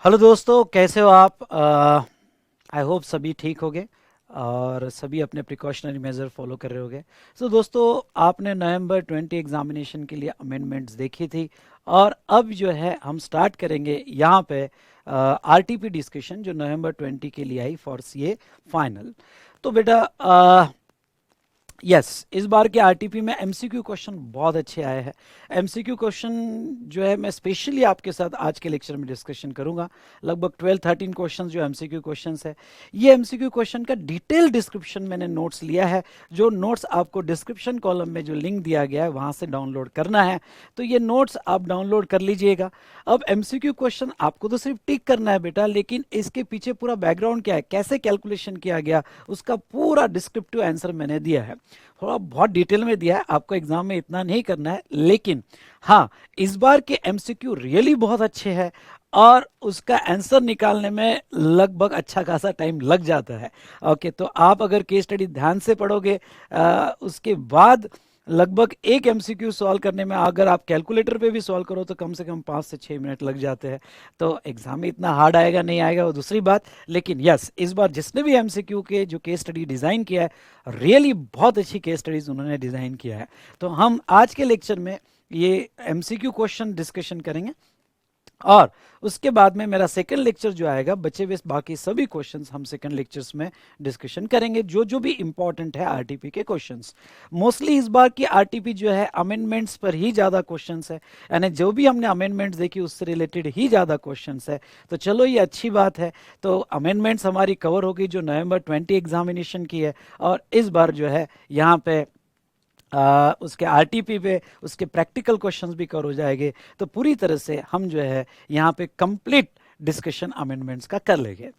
Hello दोस्तों, कैसे हो आप? आई होप सभी ठीक होंगे और सभी अपने प्रिकॉशनरी मेजर फॉलो कर रहे होंगे। सो दोस्तों, आपने नवंबर 20 एग्जामिनेशन के लिए अमेंडमेंट्स देखी थी और अब जो है हम स्टार्ट करेंगे यहाँ पे आरटीपी डिस्कशन जो नवंबर 20 के लिए आई फॉर सीए फाइनल। तो बेटा यस, इस बार के आरटीपी में एमसीक्यू क्वेश्चन बहुत अच्छे आए हैं। एमसीक्यू क्वेश्चन जो है मैं स्पेशली आपके साथ आज के लेक्चर में डिस्कशन करूंगा। लगभग 12-13 क्वेश्चन जो एमसीक्यू क्वेश्चंस है, ये एमसीक्यू क्वेश्चन का डिटेल डिस्क्रिप्शन मैंने नोट्स लिया है। जो नोट्स आपको डिस्क्रिप्शन कॉलम में जो लिंक दिया गया है वहां से डाउनलोड करना है, तो ये नोट्स आप डाउनलोड कर लीजिएगा। अब एमसीक्यू क्वेश्चन आपको तो सिर्फ टिक करना है बेटा, लेकिन इसके पीछे पूरा बैकग्राउंड क्या है, कैसे कैलकुलेशन किया गया, उसका पूरा डिस्क्रिप्टिव आंसर मैंने दिया है। थोड़ा बहुत डिटेल में दिया है, आपको एग्जाम में इतना नहीं करना है, लेकिन हाँ, इस बार के एमसीक्यू रियली बहुत अच्छे हैं और उसका आंसर निकालने में लगभग अच्छा खासा टाइम लग जाता है। ओके, तो आप अगर केस स्टडी ध्यान से पढ़ोगे उसके बाद लगभग एक एमसीक्यू सॉल्व करने में अगर आप कैलकुलेटर पे भी सॉल्व करो तो कम से कम 5 से 6 मिनट लग जाते हैं। तो एग्जाम में इतना हार्ड आएगा नहीं आएगा वो दूसरी बात, लेकिन यस, इस बार जिसने भी एमसीक्यू के जो केस स्टडी डिज़ाइन किया है रियली बहुत अच्छी केस स्टडीज उन्होंने डिज़ाइन किया है। तो हम आज के लेक्चर में ये एमसीक्यू क्वेश्चन डिस्कशन करेंगे और उसके बाद में मेरा सेकंड लेक्चर जो आएगा, बचे हुए बाकी सभी क्वेश्चंस हम सेकंड लेक्चर्स में डिस्कशन करेंगे, जो जो भी इंपॉर्टेंट है आरटीपी के क्वेश्चंस। मोस्टली इस बार की आरटीपी जो है अमेंडमेंट्स पर ही ज़्यादा क्वेश्चंस है, यानी जो भी हमने अमेंडमेंट्स देखी उससे रिलेटेड ही ज़्यादा क्वेश्चंस है। तो चलो, ये अच्छी बात है। तो अमेंडमेंट्स हमारी कवर होगी जो नवंबर 20 एग्जामिनेशन की है, और इस बार जो है यहाँ पे उसके आरटीपी पे उसके प्रैक्टिकल क्वेश्चंस भी कवर हो जाएंगे। तो पूरी तरह से हम जो है यहाँ पे कंप्लीट डिस्कशन अमेंडमेंट्स का कर लेंगे।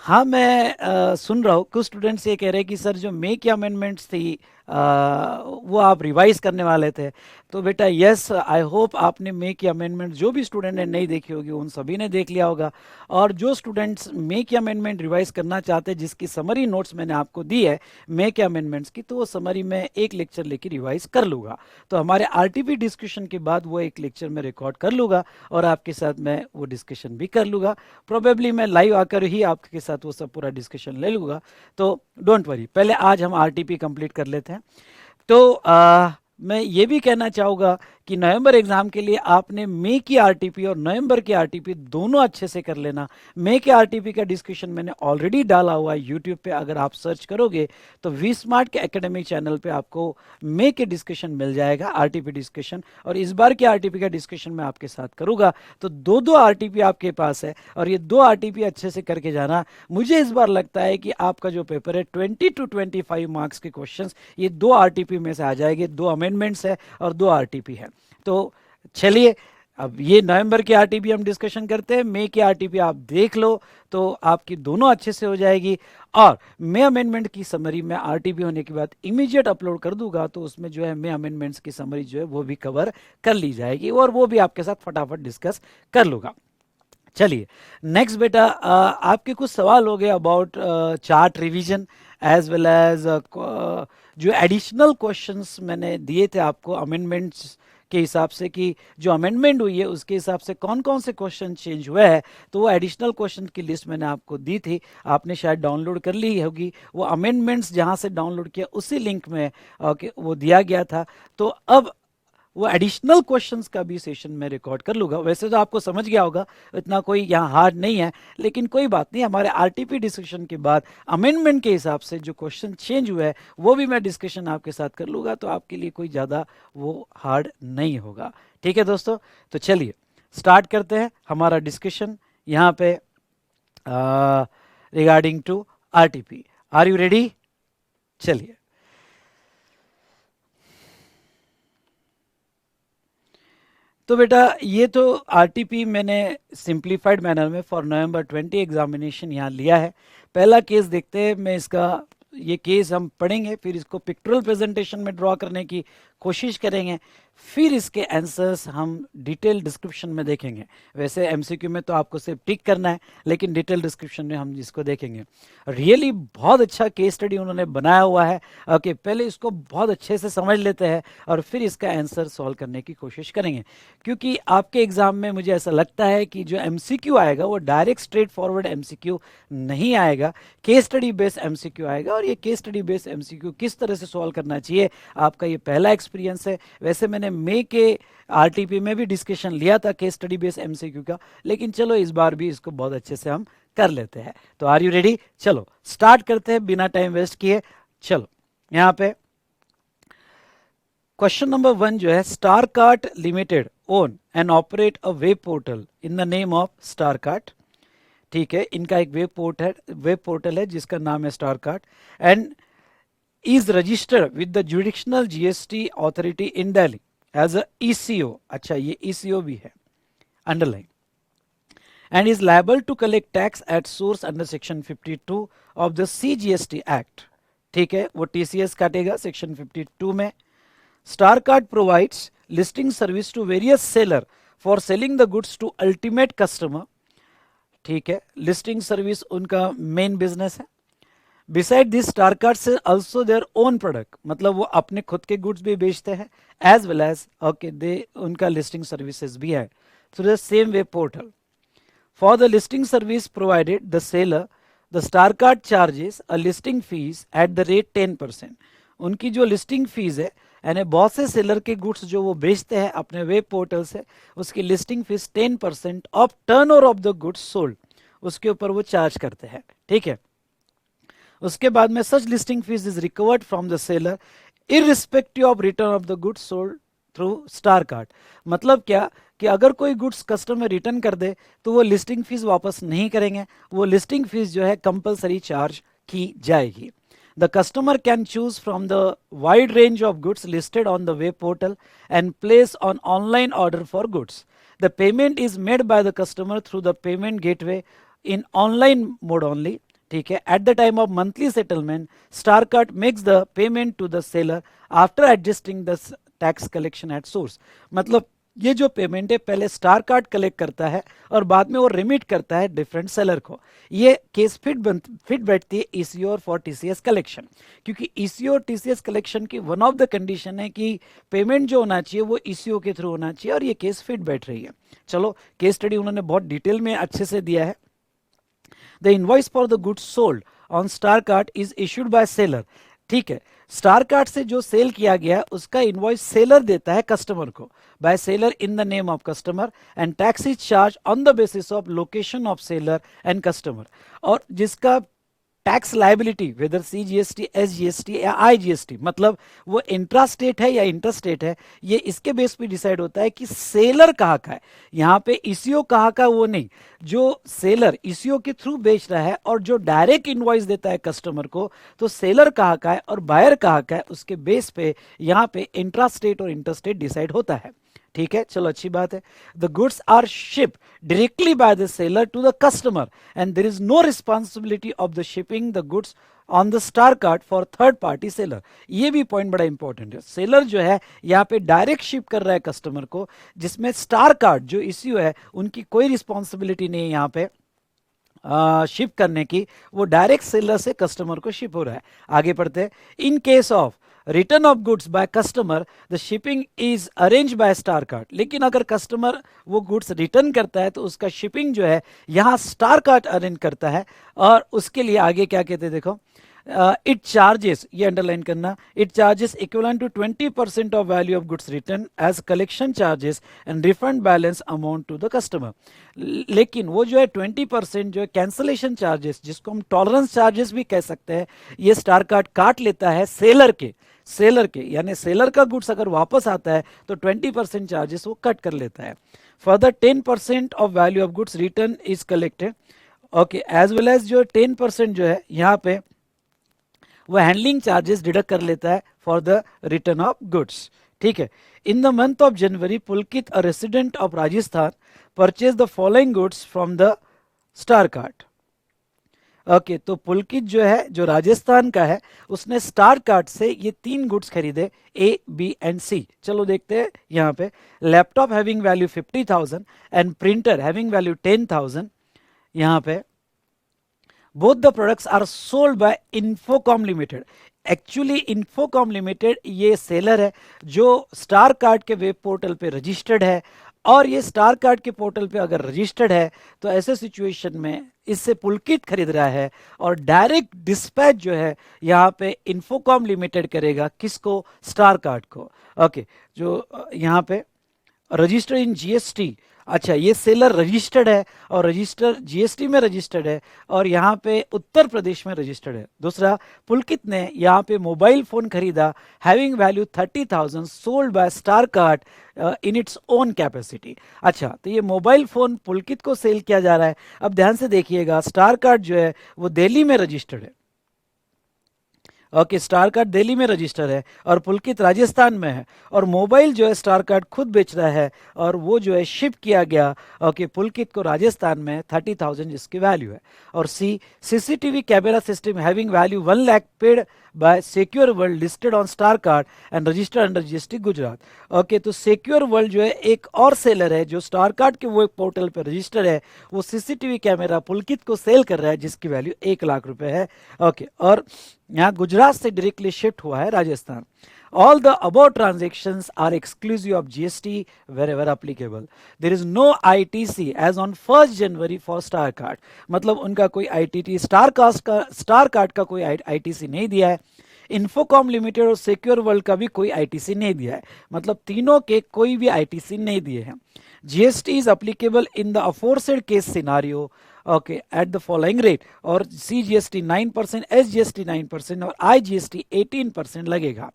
हाँ, मैं सुन रहा हूँ कुछ स्टूडेंट्स ये कह रहे हैं कि सर जो मे की अमेंडमेंट्स थी वो आप रिवाइज करने वाले थे। तो बेटा यस, आई होप आपने मे की अमेंडमेंट, जो भी स्टूडेंट ने नहीं देखी होगी उन सभी ने देख लिया होगा। और जो स्टूडेंट्स मे की अमेंडमेंट रिवाइज करना चाहते हैं, जिसकी समरी नोट्स मैंने आपको दी है मे के अमेंडमेंट्स की, तो वो समरी में एक लेक्चर लेके रिवाइज कर लूँगा। तो हमारे आरटीपी डिस्कशन के बाद वो एक लेक्चर में रिकॉर्ड कर लूँगा और आपके साथ मैं वो डिस्कशन भी कर लूँगा। प्रोबेबली मैं लाइव आकर ही आपके साथ वो सब पूरा डिस्कशन ले लूँगा। तो डोंट वरी, पहले आज हम आरटीपी कंप्लीट कर लेते हैं। तो मैं ये भी कहना चाहूँगा कि नवंबर एग्जाम के लिए आपने मई की आरटीपी और नवंबर की आरटीपी दोनों अच्छे से कर लेना। मई के आरटीपी का डिस्कशन मैंने ऑलरेडी डाला हुआ है यूट्यूब पे, अगर आप सर्च करोगे तो वी स्मार्ट के एकेडमिक चैनल पे आपको मई के डिस्कशन मिल जाएगा, आरटीपी डिस्कशन। और इस बार के आरटीपी का डिस्कशन मैं आपके साथ करूँगा। तो दो दो आरटीपी आपके पास है और ये दो आरटीपी अच्छे से करके जाना। मुझे इस बार लगता है कि आपका जो पेपर है 20 to 25 मार्क्स के क्वेश्चंस ये दो आरटीपी में से आ जाएंगे। दो अमेंडमेंट्स है और दो आरटीपी है। तो चलिए, अब ये नवंबर की आरटीपी हम डिस्कशन करते हैं, मई की आरटीपी आप देख लो तो आपकी दोनों अच्छे से हो जाएगी। और मई अमेंडमेंट की समरी में आरटीपी होने के बाद इमीडिएट अपलोड कर दूंगा, तो उसमें जो है मई अमेंडमेंट्स की समरी जो है वो भी कवर कर ली जाएगी और वो भी आपके साथ फटाफट डिस्कस कर लूंगा। चलिए नेक्स्ट बेटा, आपके कुछ सवाल हो गए about chart revision as well as जो एडिशनल क्वेश्चंस मैंने दिए थे आपको अमेंडमेंट्स के हिसाब से, कि जो अमेंडमेंट हुई है उसके हिसाब से कौन कौन से क्वेश्चन चेंज हुए हैं। तो वो एडिशनल क्वेश्चन की लिस्ट मैंने आपको दी थी, आपने शायद डाउनलोड कर ली होगी। वो अमेंडमेंट्स जहाँ से डाउनलोड किया उसी लिंक में ओके वो दिया गया था। तो अब वो एडिशनल क्वेश्चंस का भी सेशन में रिकॉर्ड कर लूँगा। वैसे तो आपको समझ गया होगा, इतना कोई यहाँ हार्ड नहीं है, लेकिन कोई बात नहीं, हमारे आरटीपी डिस्कशन के बाद अमेंडमेंट के हिसाब से जो क्वेश्चन चेंज हुआ है वो भी मैं डिस्कशन आपके साथ कर लूँगा। तो आपके लिए कोई ज़्यादा वो हार्ड नहीं होगा। ठीक है दोस्तों, तो चलिए स्टार्ट करते हैं हमारा डिस्कशन यहाँ पे regarding to RTP. Are you ready? चलिए, तो बेटा ये तो आरटीपी मैंने सिंप्लीफाइड मैनर में फॉर नवंबर 20 एग्जामिनेशन यहाँ लिया है। पहला केस देखते हैं, मैं इसका ये केस हम पढ़ेंगे, फिर इसको पिक्टोरल प्रेजेंटेशन में ड्रॉ करने की कोशिश करेंगे, फिर इसके आंसर्स हम डिटेल डिस्क्रिप्शन में देखेंगे। वैसे एमसीक्यू में तो आपको सिर्फ टिक करना है, लेकिन डिटेल डिस्क्रिप्शन में हम इसको देखेंगे। रियली बहुत अच्छा केस स्टडी उन्होंने बनाया हुआ है। ओके, पहले इसको बहुत अच्छे से समझ लेते हैं और फिर इसका आंसर सॉल्व करने की कोशिश करेंगे, क्योंकि आपके एग्जाम में मुझे ऐसा लगता है कि जो एमसीक्यू आएगा वो डायरेक्ट स्ट्रेट फॉरवर्ड एमसीक्यू नहीं आएगा, केस स्टडी बेस्ड एमसीक्यू आएगा। और ये केस स्टडी बेस्ड एमसीक्यू किस तरह से सॉल्व करना चाहिए, आपका ये पहला एक्सपीरियंस है। वैसे मैंने मई के आरटीपी में भी डिस्कशन लिया था केस स्टडी बेस्ड एमसीक्यू का, लेकिन चलो इस बार भी इसको बहुत अच्छे से हम कर लेते हैं। तो आर यू रेडी? चलो स्टार्ट करते हैं बिना टाइम वेस्ट किए। चलो यहां पे क्वेश्चन नंबर 1 जो है, Starkart limited own and operate a web portal in the name of Starkart. ठीक है, इनका एक वेब पोर्टल है जिसका नाम है स्टारकार्ट, and is registered with the jurisdictional GST authority in Delhi as a ECO. अच्छा, ये ECO भी है, underline, and is liable to collect tax at source under section 52 of the CGST Act. ठीक है, वो TCS काटेगा section 52 में। StarCard provides listing service to various seller for selling the goods to ultimate customer. ठीक है, listing service उनका main business है। Beside this स्टारकार्ट से ऑल्सो देयर ओन प्रोडक्ट, मतलब वो अपने खुद के गुड्स भी बेचते हैं, as well as okay they उनका लिस्टिंग सर्विसेज भी है through the same web portal. For the listing service provided the seller the Starkart charges a listing fee at the rate 10%। उनकी जो लिस्टिंग फीस है, यानी बहुत से सेलर के गुड्स जो वो बेचते हैं अपने वेब पोर्टल से, उसकी listing fees 10% of turnover of the goods sold, उसके ऊपर वो चार्ज करते हैं। ठीक है, उसके बाद में such listing fee is recovered from the seller irrespective of return of the goods sold through Starkart. मतलब क्या कि अगर कोई गुड्स कस्टमर रिटर्न कर दे तो वो लिस्टिंग फीस वापस नहीं करेंगे, वो लिस्टिंग फीस जो है कंपलसरी चार्ज की जाएगी। The customer can choose from the wide range of goods listed on the web portal and place an online order for goods. The payment is made by the customer through the payment gateway in online mode only. ठीक है, at the time of monthly settlement, StarCart makes the payment to the seller after adjusting the tax collection at source. मतलब ये जो payment है पहले स्टारकार्ट collect करता है और बाद में वो रिमिट करता है डिफरेंट सेलर को। ये केस फिट बैठती है ईसीओ और फॉर टीसीएस कलेक्शन, क्योंकि ईसीओ और टीसीएस कलेक्शन की वन ऑफ द कंडीशन है कि पेमेंट जो होना चाहिए वो ईसीओ के थ्रू होना चाहिए, और ये केस फिट बैठ रही है। चलो केस स्टडी उन्होंने बहुत डिटेल में अच्छे से दिया है। The invoice for the goods sold on Starkart is issued by seller. ठीक है, स्टारकार्ट से जो सेल किया गया उसका इनवॉइस सेलर देता है कस्टमर को, by seller in the name of customer, and tax is charge on the basis of location of seller and customer. और जिसका tax liability whether CGST, SGST या आईजीएसटी, मतलब वो इंट्रा स्टेट है या इंटर स्टेट है, ये इसके बेस पे डिसाइड होता है कि सेलर कहाँ का है। यहाँ पे ईसीओ कहाँ का वो नहीं, जो सेलर ईसीओ के थ्रू बेच रहा है और जो डायरेक्ट इनवॉइस देता है कस्टमर को, तो सेलर कहाँ का है और बायर कहाँ का है, उसके बेस पे यहाँ पे इंट्रा स्टेट और इंटर स्टेट डिसाइड होता है। ठीक है, चलो अच्छी बात है। The goods are ship directly by the seller to the customer and there is no responsibility of the shipping the goods on the Starkart for third party seller. ये भी पॉइंट बड़ा इंपॉर्टेंट है। सेलर जो है यहाँ पे direct ship कर रहा है कस्टमर को, जिसमें स्टारकार्ट जो इश्यू है उनकी कोई रिस्पॉन्सिबिलिटी नहीं है यहाँ पे शिप करने की, वो डायरेक्ट सेलर से कस्टमर को शिप हो रहा है। आगे पढ़ते हैं। In case of return of goods by customer the shipping is arrange by Starkart. लेकिन अगर कस्टमर वो गुड्स रिटर्न करता है तो उसका शिपिंग जो है यहाँ स्टारकार्ट अरेंज करता है, और उसके लिए आगे क्या कहते हैं देखो, इट चार्जेस, ये अंडरलाइन करना, it charges equivalent to 20% of value of goods return as collection charges and refund balance amount to the customer. लेकिन वो जो है 20% जो है कैंसलेशन चार्जेस, जिसको हम टॉलरेंस चार्जेस भी कह सकते हैं, ये स्टारकार्ट काट लेता है सेलर के, यानी सेलर का गुड्स अगर वापस आता है तो 20% चार्जेस वो कट कर लेता है। Further 10% of value of goods return is collected, okay, as well as जो 10% जो है यहाँ पे वो हैंडलिंग चार्जेस डिडक्ट कर लेता है for the return of goods. ठीक है, in the month of January Pulkit a resident of Rajasthan purchase the following goods from the Starkart. Okay, तो पुलकित जो है, जो राजस्थान का है, उसने स्टार कार्ट से ये 3 गुड्स खरीदे, ए, बी एंड सी। चलो देखते हैं यहाँ पे। Laptop having value 50,000 and printer having value 10,000। यहाँ पे both the products are sold by Infocom limited. Actually Infocom limited ये सेलर है जो स्टार कार्ड के वेब पोर्टल पे रजिस्टर्ड है, और ये स्टार कार्ड के पोर्टल पे अगर रजिस्टर्ड है तो ऐसे सिचुएशन में इससे पुलकित खरीद रहा है, और डायरेक्ट डिस्पैच जो है यहाँ पे इन्फोकॉम लिमिटेड करेगा, किसको? स्टार कार्ड को। ओके, जो यहाँ पे रजिस्टर इन जीएसटी। अच्छा, ये सेलर रजिस्टर्ड है, और रजिस्टर जीएसटी में रजिस्टर्ड है, और यहाँ पे उत्तर प्रदेश में रजिस्टर्ड है। दूसरा, पुलकित ने यहाँ पे मोबाइल फोन खरीदा, having value 30,000, sold by star card in its own capacity. अच्छा, तो ये मोबाइल फोन पुलकित को सेल किया जा रहा है। अब ध्यान से देखिएगा, स्टार कार्ड जो है वो दिल्ली में रजिस्टर्ड है। ओके, स्टार कार्ड दिल्ली में रजिस्टर है और पुलकित राजस्थान में है, और मोबाइल जो है स्टार कार्ड खुद बेच रहा है, और वो जो है शिप किया गया ओके पुलकित को राजस्थान में 30,000 जिसकी वैल्यू है। और C, CCTV camera system having value 1 lakh paid by Secure World listed on Starkart and registered under GST Gujarat. Okay, तो सिक्योर वर्ल्ड जो है एक और सेलर है जो स्टार कार्ड के वेब पोर्टल पर रजिस्टर है, वो सीसीटीवी कैमरा पुलकित को सेल कर रहा है जिसकी वैल्यू 1 लाख रुपए है। ओके, और यहाँ गुजरात से डायरेक्टली शिफ्ट हुआ है Rajasthan. All the above transactions are exclusive of GST wherever applicable. There is no ITC as on 1st January for Star Card. मतलब उनका कोई ITT स्टार कार्ड का कोई ITC नहीं दिया है। इन्फोकॉम लिमिटेड और सिक्योर वर्ल्ड का भी कोई ITC नहीं दिया है, मतलब तीनों के कोई भी ITC नहीं दिए हैं। GST is applicable in the aforesaid case scenario okay at the following rate, और CGST 9%, SGST 9% और IGST 18% लगेगा।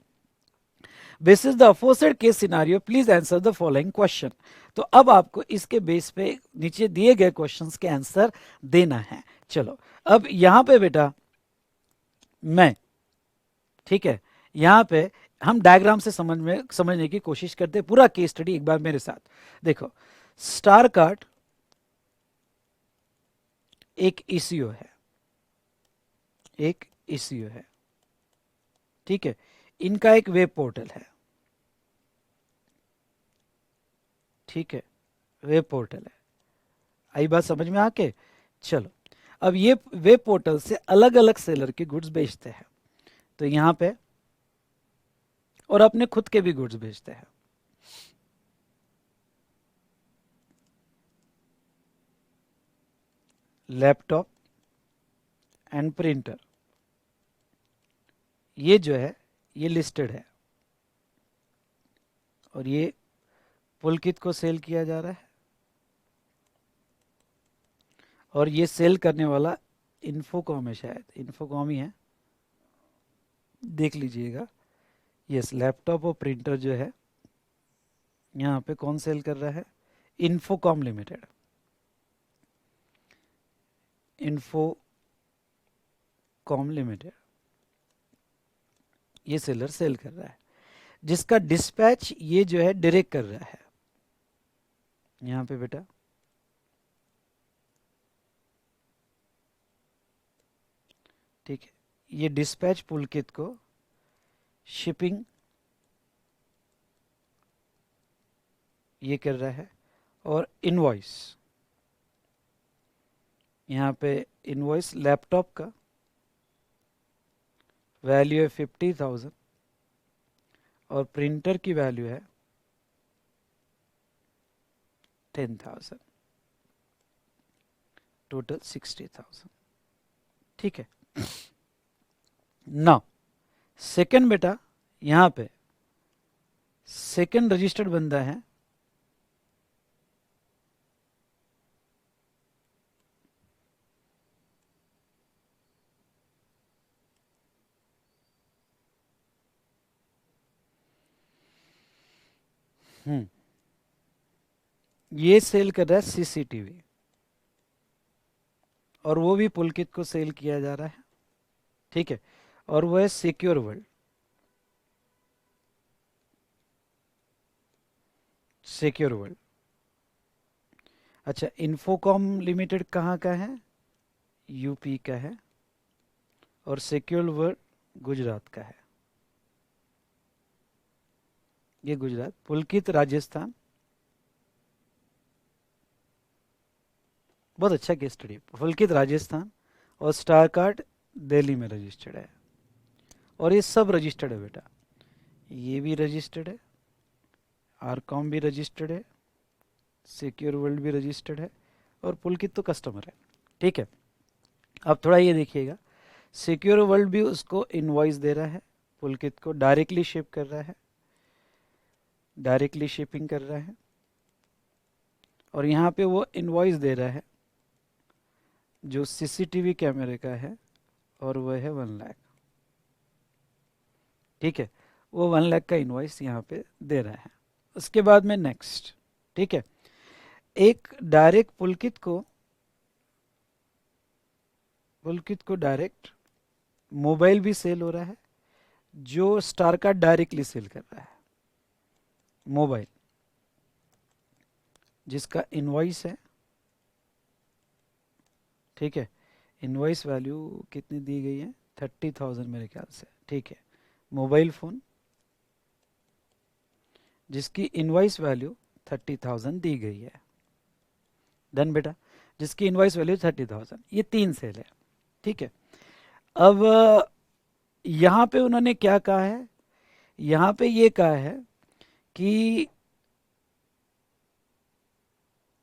This is the aforesaid case scenario, please answer the following question। तो अब आपको इसके बेस पे नीचे दिए गए क्वेश्चंस के आंसर देना है। चलो, अब यहां पे बेटा मैं, ठीक है, यहां पे हम डायग्राम से समझने की कोशिश करते हैं। पूरा केस स्टडी एक बार मेरे साथ देखो। स्टार कार्ड एक ईसीओ है, एक ईसीओ है, ठीक है, इनका एक वेब पोर्टल है, ठीक है, वेब पोर्टल है। आई बात समझ में आके? चलो, अब ये वेब पोर्टल से अलग अलग सेलर के गुड्स बेचते हैं, तो यहां पे, और अपने खुद के भी गुड्स बेचते हैं। लैपटॉप एंड प्रिंटर, ये जो है ये लिस्टेड है, और ये पुलकित को सेल किया जा रहा है, और ये सेल करने वाला इन्फोकॉम है, शायद इन्फोकॉम ही है, देख लीजिएगा। यस, लैपटॉप और प्रिंटर जो है यहाँ पे कौन सेल कर रहा है? इन्फोकॉम लिमिटेड, इन्फोकॉम लिमिटेड ये सेलर सेल कर रहा है, जिसका डिस्पैच ये जो है डायरेक्ट कर रहा है। यहाँ पे बेटा ठीक है, ये डिस्पैच पुलकित को, शिपिंग ये कर रहा है, और इनवॉइस, यहाँ पे इनवॉइस लैपटॉप का वैल्यू है 50,000, और प्रिंटर की वैल्यू है 10,000, टोटल 60,000, ठीक है। ना सेकंड बेटा, यहां पे सेकंड रजिस्टर्ड बंदा है, ये सेल कर रहा है सीसीटीवी, और वो भी पुलकित को सेल किया जा रहा है, ठीक है, और वो है सिक्योर वर्ल्ड। सिक्योर वर्ल्ड, अच्छा, इन्फोकॉम लिमिटेड कहाँ का है? यूपी का है और सिक्योर वर्ल्ड गुजरात का है। ये गुजरात, पुलकित राजस्थान, बहुत अच्छा केस स्टडी। पुलकित राजस्थान और स्टार कार्ड दिल्ली में रजिस्टर्ड है, और ये सब रजिस्टर्ड है बेटा। ये भी रजिस्टर्ड है, आरकॉम भी रजिस्टर्ड है, सिक्योर वर्ल्ड भी रजिस्टर्ड है, और पुलकित तो कस्टमर है। ठीक है, अब थोड़ा ये देखिएगा, सिक्योर वर्ल्ड भी उसको इनवॉइस दे रहा है, पुलकित को डायरेक्टली शिप कर रहा है, डायरेक्टली शिपिंग कर रहा है, और यहाँ पे वो इनवॉइस दे रहा है जो सीसीटीवी कैमरे का है, और वह है 1 लाख। ठीक है, वो 1 लाख का इनवॉइस यहाँ पे दे रहा है। उसके बाद में नेक्स्ट, ठीक है, एक डायरेक्ट पुलकित को डायरेक्ट मोबाइल भी सेल हो रहा है, जो स्टार कार्ड डायरेक्टली सेल कर रहा है मोबाइल, जिसका इनवॉइस है। ठीक है, इनवॉइस वैल्यू कितनी दी गई है, 30,000 मेरे ख्याल से। ठीक है, मोबाइल फ़ोन जिसकी इनवॉइस वैल्यू 30,000 दी गई है। डन बेटा, जिसकी इनवॉइस वैल्यू 30,000, ये 3 सेल है। ठीक है, अब यहाँ पे उन्होंने क्या कहा है, यहाँ पे ये कहा है कि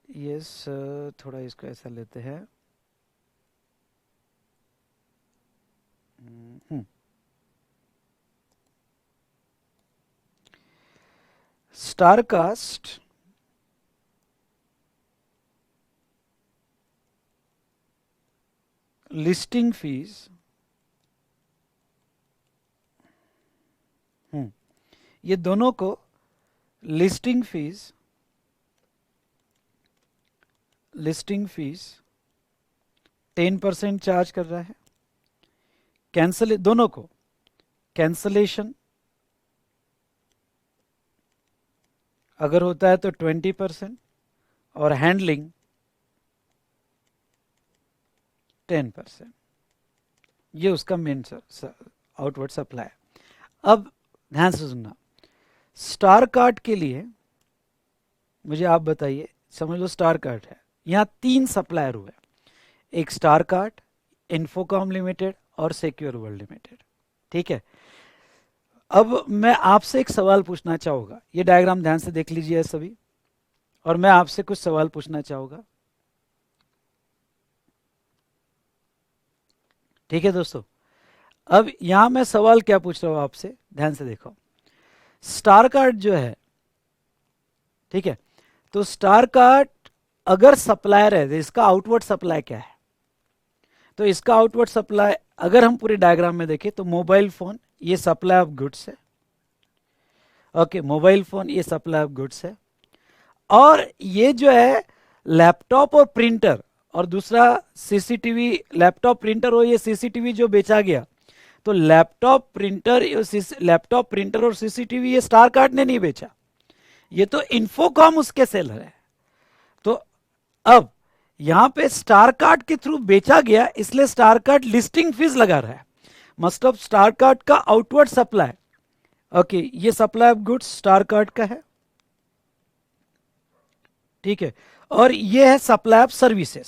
यस, थोड़ा इसको ऐसा लेते हैं। स्टारकास्ट लिस्टिंग फीस, ये दोनों को लिस्टिंग फीस 10% चार्ज कर रहा है। दोनों को कैंसलेशन अगर होता है तो 20%, और हैंडलिंग 10%। ये उसका मेन आउटवर्ड सप्लाई है। अब ध्यान से सुनना, स्टार कार्ड के लिए मुझे आप बताइए, समझ लो स्टार कार्ड है, यहाँ 3 सप्लायर हुए, एक स्टार कार्ड, इन्फोकॉम लिमिटेड और सिक्योर वर्ल्ड लिमिटेड। ठीक है, अब मैं आपसे एक सवाल पूछना चाहूँगा, ये डायग्राम ध्यान से देख लीजिए सभी, और मैं आपसे कुछ सवाल पूछना चाहूँगा। ठीक है दोस्तों, अब यहां मैं सवाल क्या पूछ रहा हूं आपसे, ध्यान से देखो। स्टार कार्ड जो है, ठीक है, तो स्टार कार्ड अगर सप्लायर है तो इसका आउटवर्ड सप्लाई क्या है, तो इसका आउटवर्ड सप्लाई अगर हम पूरे डायग्राम में देखें तो मोबाइल फोन ये सप्लाई ऑफ गुड्स है। ओके, मोबाइल फोन ये सप्लाई ऑफ गुड्स है, और ये जो है लैपटॉप और प्रिंटर, और दूसरा सीसीटीवी, लैपटॉप प्रिंटर और ये सीसीटीवी जो बेचा गया, तो लैपटॉप प्रिंटर और सीसीटीवी ये स्टार कार्ड ने नहीं बेचा, ये तो इन्फोकॉम उसके सेलर है। तो अब यहां पे स्टार कार्ड के थ्रू बेचा गया, इसलिए स्टार कार्ड लिस्टिंग फीस लगा रहा है। मतलब स्टार कार्ड का आउटवर्ड सप्लाई, ओके, ये supply of goods star card का है। ठीक है, और ये है supply of services.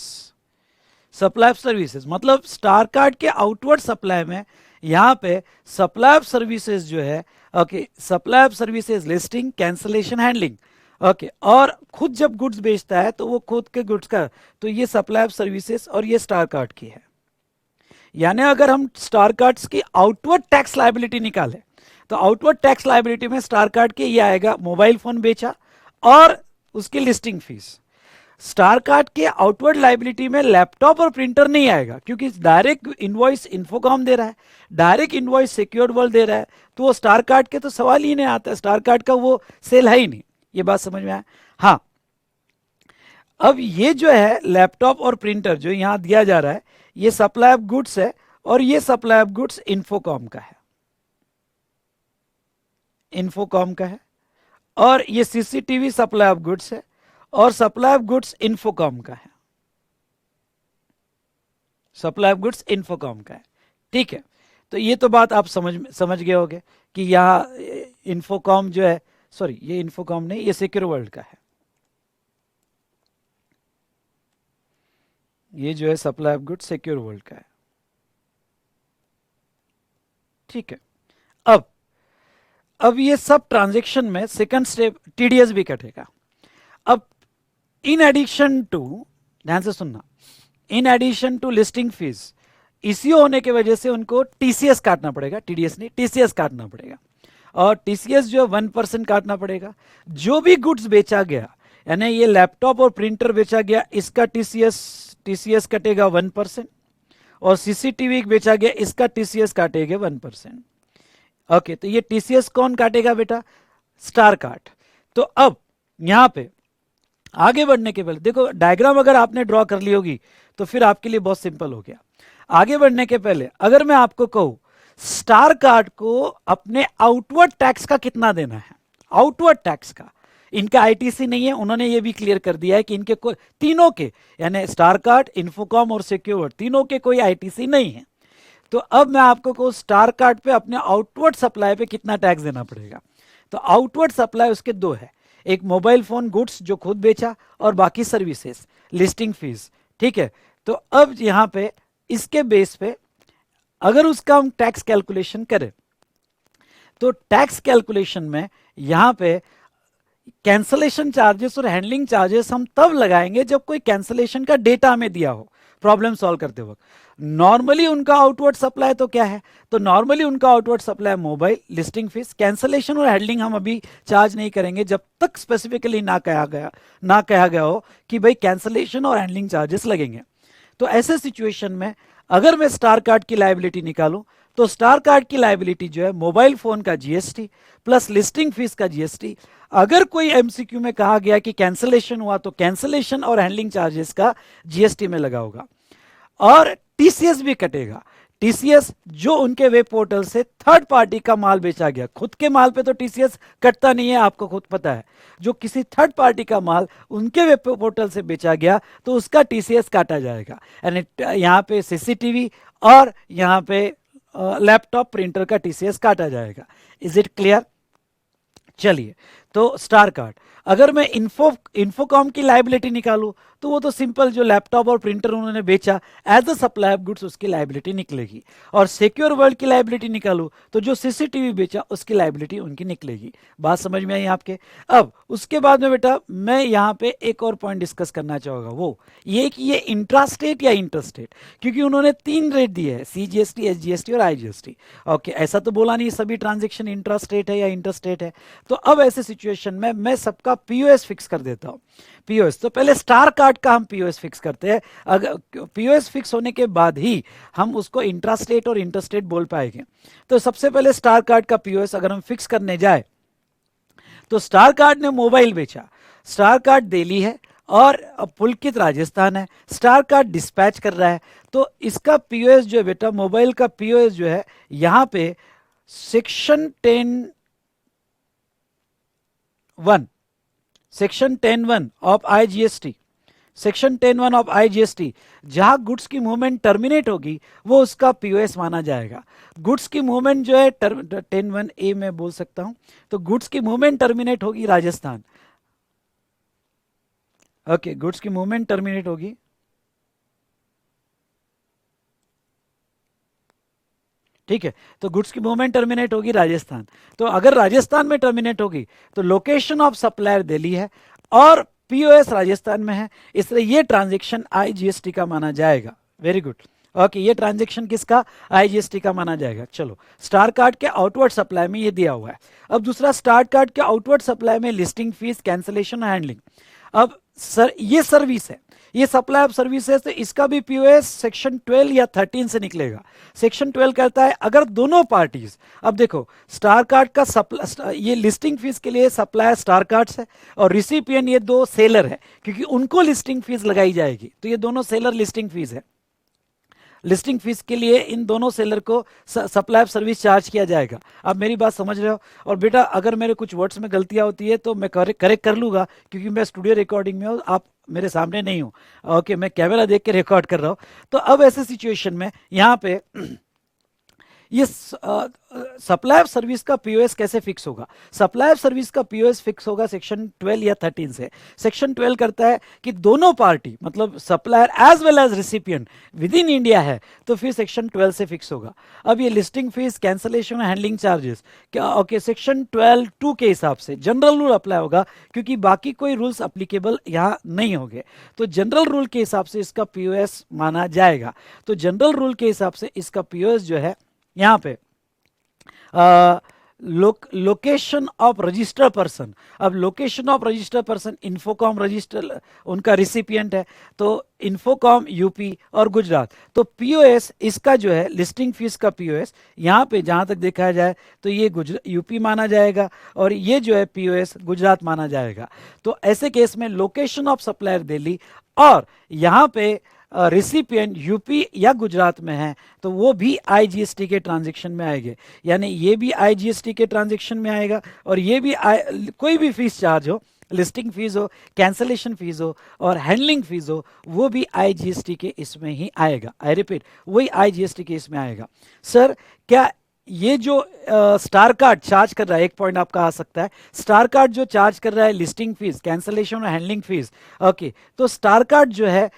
Supply of services मतलब स्टार कार्ड के आउटवर्ड सप्लाई में यहां पे सप्लाई ऑफ सर्विसेज जो है, okay, supply of services listing, cancellation, handling. Okay, और खुद जब गुड्स बेचता है तो वो खुद के गुड्स का, तो ये सप्लाई ऑफ सर्विसेज और ये स्टार कार्ड की है। यानी अगर हम स्टार कार्ड्स की आउटवर्ड टैक्स लायबिलिटी निकालें तो आउटवर्ड टैक्स लायबिलिटी में स्टार कार्ड के ये आएगा मोबाइल फोन बेचा और उसकी लिस्टिंग फीस। स्टार कार्ड के आउटवर्ड लायबिलिटी में लैपटॉप और प्रिंटर नहीं आएगा, क्योंकि डायरेक्ट इनवॉइस इन्फोकॉम दे रहा है, डायरेक्ट इनवॉइस सिक्योर्ड वर्ल्ड दे रहा है, तो वो स्टार कार्ड के तो सवाल ही नहीं आता, स्टार कार्ड का वो सेल है ही नहीं। ये बात समझ में आया? हाँ, अब ये जो है लैपटॉप और प्रिंटर जो यहां दिया जा रहा है, ये सप्लाई ऑफ गुड्स है, और ये सप्लाई ऑफ गुड्स इन्फोकॉम का है, इन्फोकॉम का है, और ये सीसीटीवी सप्लाई ऑफ गुड्स है, और सप्लाई ऑफ गुड्स इन्फोकॉम का है। सप्लाई ऑफ गुड्स इन्फोकॉम का है, ठीक है। तो ये तो बात आप समझ गए होगे कि यहाँ इन्फोकॉम जो है, सॉरी ये इन्फोकॉम नहीं, ये सिक्योर वर्ल्ड का है, ये जो है supply of goods secure world का है, ठीक है। अब ये सब ट्रांजेक्शन में सेकंड स्टेप टीडीएस भी कटेगा। अब इन एडिशन टू, ध्यान से सुनना, in addition to listing fees, ECO होने की वजह से उनको टीसीएस काटना पड़ेगा, टीडीएस नहीं टीसीएस काटना पड़ेगा, और टीसीएस जो है 1% काटना पड़ेगा। जो भी गुड्स बेचा गया, यानी ये लैपटॉप और प्रिंटर बेचा गया, इसका टीसीएस कटेगा 1%, और सीसीटीवी बेचा गया, इसका टीसीएस काटेगा 1%। ओके, तो ये टीसीएस कौन काटेगा बेटा? स्टार काट। तो अब यहां पे आगे बढ़ने के पहले देखो, डायग्राम अगर आपने ड्रॉ कर ली होगी तो फिर आपके लिए बहुत सिंपल हो गया। आगे बढ़ने के पहले अगर मैं आपको कहूं स्टार कार्ड को अपने आउटवर्ड टैक्स का कितना देना है, आउटवर्ड टैक्स का, इनका आईटीसी नहीं है, उन्होंने ये भी क्लियर कर दिया है कि इनके तीनों के, यानी स्टार कार्ड, इन्फोकॉम और सिक्योर, तीनों के कोई आईटीसी नहीं है। तो अब मैं आपको कहूं स्टार कार्ड पे अपने आउटवर्ड सप्लाई पे कितना टैक्स देना पड़ेगा। तो आउटवर्ड सप्लाई उसके दो है, एक मोबाइल फोन गुड्स जो खुद बेचा, और बाकी सर्विसेज, लिस्टिंग फीस, ठीक है। तो अब यहां पे इसके बेस पे अगर उसका हम टैक्स कैलकुलेशन करें, तो टैक्स कैलकुलेशन में यहां पे कैंसलेशन चार्जेस और हैंडलिंग चार्जेस हम तब लगाएंगे जब कोई कैंसलेशन का डेटा हमें दिया हो प्रॉब्लम सॉल्व करते वक्त। नॉर्मली उनका आउटवर्ड सप्लाई तो क्या है? तो नॉर्मली उनका outward supply mobile, listing fees, cancellation और हैंडलिंग हम अभी चार्ज नहीं करेंगे जब तक स्पेसिफिकली ना कहा गया हो कि भाई कैंसलेशन और हैंडलिंग चार्जेस लगेंगे। तो ऐसे सिचुएशन में अगर मैं स्टार कार्ड की लायबिलिटी निकालूं, तो स्टार कार्ड की लायबिलिटी जो है मोबाइल फोन का जीएसटी प्लस लिस्टिंग फीस का जीएसटी, अगर कोई एमसीक्यू में कहा गया कि कैंसलेशन हुआ तो कैंसलेशन और हैंडलिंग चार्जेस का जीएसटी में लगा होगा, और टीसीएस भी कटेगा। टीसीएस जो उनके वेब पोर्टल से थर्ड पार्टी का माल बेचा गया, खुद के माल पे तो टीसीएस कटता नहीं है, आपको खुद पता है। जो किसी थर्ड पार्टी का माल उनके वेब पोर्टल से बेचा गया तो उसका टीसीएस काटा जाएगा, यानी यहाँ पे सीसीटीवी और यहाँ पे लैपटॉप प्रिंटर का टीसीएस काटा जाएगा। Is it clear? चलिए, तो स्टार कार्ड अगर मैं इन्फोकॉम की लायबिलिटी निकालूं तो वो तो सिंपल, जो लैपटॉप और प्रिंटर उन्होंने बेचा as a supply of goods उसकी लायबिलिटी निकलेगी, और सिक्योर वर्ल्ड की लायबिलिटी निकालूं तो जो सीसीटीवी बेचा उसकी लायबिलिटी उनकी निकलेगी। बात समझ में आई आपके? अब उसके बाद में बेटा मैं यहाँ पे एक और पॉइंट डिस्कस करना चाहूंगा, वो ये कि ये इंट्रास्टेट या इंटरस्टेट, क्योंकि उन्होंने 3 रेट दिए हैं, सीजीएसटी, एसजीएसटी और आईजीएसटी। ओके, ऐसा तो बोला नहीं सभी ट्रांजेक्शन इंट्रास्टेट है या इंटरस्टेट है। तो अब ऐसे सिचुएशन में मैं सबका पीओएस फिक्स कर देता हूं। पीओएस तो पहले स्टार कार्ड का हम पीओएस फिक्स करते हैं, अगर पीओएस फिक्स होने के बाद ही हम उसको इंट्रास्टेट और इंटरस्टेट बोल पाएंगे। तो सबसे पहले स्टार कार्ड का पीओएस अगर हम फिक्स करने जाए, तो स्टार कार्ड ने मोबाइल बेचा, स्टार कार्ड दिल्ली है और पुलकित राजस्थान है, स्टार कार्ड डिस्पैच कर रहा है, तो इसका पीओएस जो है बेटा, मोबाइल का पीओएस जो है यहां पे section 10(1) of IGST, section 10(1) of IGST, जहां गुड्स की मूवमेंट टर्मिनेट होगी वो उसका पीओएस माना जाएगा। गुड्स की मूवमेंट जो है 10(1) में बोल सकता हूं, तो गुड्स की मूवमेंट टर्मिनेट होगी राजस्थान। ओके, गुड्स की मूवमेंट टर्मिनेट होगी, ठीक है। तो गुड्स की मूवमेंट टर्मिनेट होगी राजस्थान। तो अगर राजस्थान में टर्मिनेट होगी तो लोकेशन ऑफ सप्लायर दिल्ली है और पीओएस राजस्थान में है, इसलिए ये ट्रांजैक्शन आईजीएसटी का माना जाएगा। Very good. ओके, ये ट्रांजैक्शन किसका? आईजीएसटी का माना जाएगा। चलो, स्टार कार्ड के आउटवर्ड सप्लाई में ये दिया हुआ है। अब दूसरा, स्टार कार्ड के आउटवर्ड सप्लाई में लिस्टिंग फीस, कैंसलेशन, हैंडलिंग। अब सर ये सर्विस है, ये सप्लाई ऑफ सर्विस है, तो इसका भी पीओएस सेक्शन 12 या 13 से निकलेगा। सेक्शन 12 कहता है अगर दोनों पार्टीज, अब देखो स्टार कार्ड का ये लिस्टिंग फीस के लिए सप्लायर स्टार कार्ड्स है और रिसिपिएंट ये दो सेलर है, क्योंकि उनको लिस्टिंग फीस लगाई जाएगी, तो ये दोनों सेलर लिस्टिंग फीस है। लिस्टिंग फीस के लिए इन दोनों सेलर को सप्लाई ऑफ सर्विस चार्ज किया जाएगा। आप मेरी बात समझ रहे हो? और बेटा अगर मेरे कुछ वर्ड्स में गलतियां होती है तो मैं करेक्ट कर लूंगा, क्योंकि मैं स्टूडियो रिकॉर्डिंग में हूँ, आप मेरे सामने नहीं हूँ। ओके, मैं कैमरा देख के रिकॉर्ड कर रहा हूँ। तो अब ऐसे सिचुएशन में यहाँ पे ये सप्लाई ऑफ सर्विस का पीओएस कैसे फिक्स होगा? सप्लाई ऑफ सर्विस का पीओएस फिक्स होगा सेक्शन 12 या 13 से। सेक्शन 12 करता है कि दोनों पार्टी मतलब supplier as well as recipient within India है तो फिर सेक्शन 12 से फिक्स होगा। अब ये listing fees, cancellation, handling charges क्या ओके सेक्शन 12(2) के हिसाब से जनरल रूल अप्लाई होगा, क्योंकि बाकी कोई रूल्स अप्लीकेबल यहाँ नहीं होंगे। तो जनरल रूल के हिसाब से इसका पीओएस माना जाएगा। तो जनरल रूल के हिसाब से इसका पीओएस जो है यहाँ पे लोकेशन ऑफ रजिस्टर पर्सन। अब location of register person Infocom register उनका रिसिपिएंट है, तो इन्फोकॉम यूपी और गुजरात। तो पीओएस इसका जो है लिस्टिंग फीस का पीओएस यहाँ पे जहाँ तक देखा जाए तो ये यूपी माना जाएगा और ये जो है पीओएस गुजरात माना जाएगा। तो ऐसे केस में लोकेशन ऑफ सप्लायर दिल्ली और यहाँ पे रिसिपिएंट यूपी या गुजरात में है तो वो भी आईजीएसटी के ट्रांजैक्शन में आएंगे। यानी ये भी आईजीएसटी के ट्रांजैक्शन में आएगा और ये भी कोई भी फीस चार्ज हो, लिस्टिंग फीस हो, कैंसलेशन फीस हो और हैंडलिंग फीस हो, वो भी आईजीएसटी के इसमें ही आएगा। आई रिपीट, वही आईजीएसटी के इसमें आएगा। सर क्या ये जो स्टार कार्ड चार्ज कर रहा है, एक पॉइंट आपका आ सकता है, स्टार कार्ड जो चार्ज कर रहा है लिस्टिंग फीस, कैंसलेशन और हैंडलिंग फीस, ओके, तो स्टार कार्ड जो है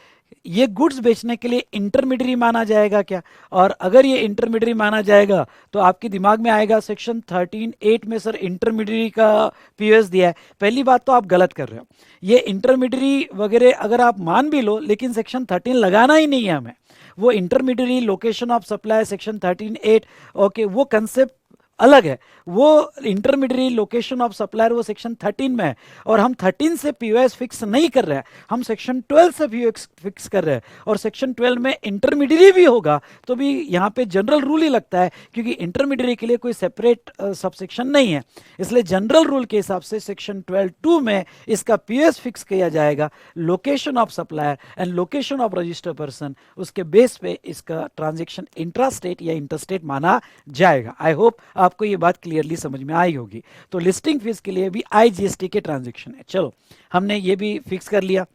ये गुड्स बेचने के लिए इंटरमीडियरी माना जाएगा क्या? और अगर ये इंटरमीडियरी माना जाएगा तो आपके दिमाग में आएगा सेक्शन 13(8) में सर इंटरमीडियरी का पीओएस दिया है। पहली बात तो आप गलत कर रहे हो, ये इंटरमीडियरी वगैरह अगर आप मान भी लो लेकिन सेक्शन 13 लगाना ही नहीं है हमें। वो intermediary, location of supply, section 13(8), okay, वो कंसेप्ट अलग है। वो इंटरमीडियरी, लोकेशन ऑफ सप्लायर वो सेक्शन 13 में है और हम 13 से पीओएस फिक्स नहीं कर रहे हैं, हम सेक्शन 12 से पीओएस फिक्स कर रहे हैं। और सेक्शन 12 में इंटरमीडियरी भी होगा तो भी यहाँ पे जनरल रूल ही लगता है, क्योंकि इंटरमीडियरी के लिए कोई सेपरेट सबसेक्शन नहीं है। इसलिए जनरल रूल के हिसाब से सेक्शन 12(2) में इसका पीओएस फिक्स किया जाएगा, location of supplier and location of register person, उसके बेस पे इसका ट्रांजेक्शन इंट्रा स्टेट या इंटरस्टेट माना जाएगा। आई होप आपको ये बात क्लियरली समझ में आई होगी। तो लिस्टिंग फीस के लिए भी आईजीएसटी के ट्रांजैक्शन है। चलो हमने ये भी फिक्स कर लिया।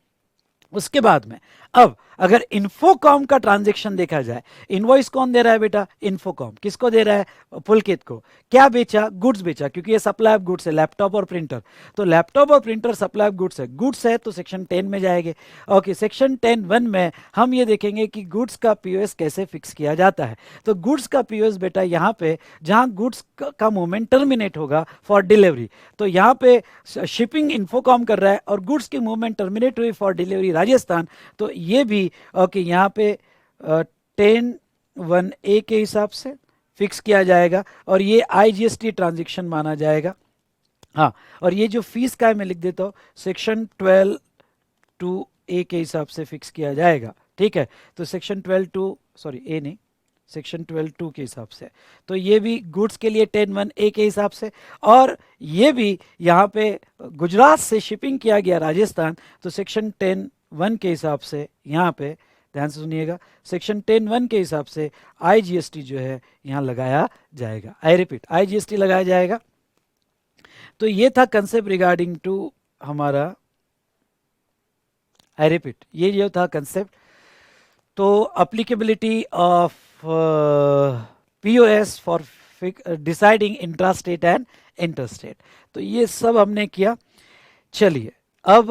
उसके बाद में अब अगर इन्फोकॉम का ट्रांजैक्शन देखा जाए, इनवॉइस कौन दे रहा है बेटा? इन्फोकॉम। किसको दे रहा है? पुलकित को। क्या बेचा? गुड्स बेचा, क्योंकि ये सप्लाई ऑफ गुड्स है, लैपटॉप और प्रिंटर। तो लैपटॉप और प्रिंटर सप्लाई ऑफ गुड्स है, गुड्स है तो सेक्शन 10 में जाएंगे। ओके, सेक्शन 10(1) में हम ये देखेंगे कि गुड्स का पीओएस कैसे फिक्स किया जाता है। तो गुड्स का पीओएस बेटा यहाँ पे जहाँ गुड्स का मूवमेंट टर्मिनेट होगा फॉर डिलीवरी, तो यहाँ पे शिपिंग इन्फोकॉम कर रहा है और गुड्स की मूवमेंट टर्मिनेट हुई फॉर डिलीवरी राजस्थान, तो ये भी ओके यहाँ पे 10(1)(a) के हिसाब से फिक्स किया जाएगा और ये आईजीएसटी ट्रांजैक्शन माना जाएगा। हाँ, और ये जो फीस का है मैं लिख देता हूँ, सेक्शन 12(2)(a) के हिसाब से फिक्स किया जाएगा। ठीक है, तो सेक्शन 12(2) सॉरी ए नहीं, सेक्शन 12(2) के हिसाब से। तो ये भी गुड्स के लिए 10(1)(a) के हिसाब से, और ये भी यहाँ पे गुजरात से शिपिंग किया गया राजस्थान, तो सेक्शन 10(1) के हिसाब से यहाँ पे ध्यान से सुनिएगा, सेक्शन 10(1) के हिसाब से आईजीएसटी जो है यहाँ लगाया जाएगा। आई रिपीट, आईजीएसटी लगाया जाएगा। तो ये था कंसेप्ट रिगार्डिंग टू हमारा, आई रिपीट, ये जो था कंसेप्ट। तो applicability of POS for deciding intrastate and interstate, तो ये सब हमने किया। चलिए अब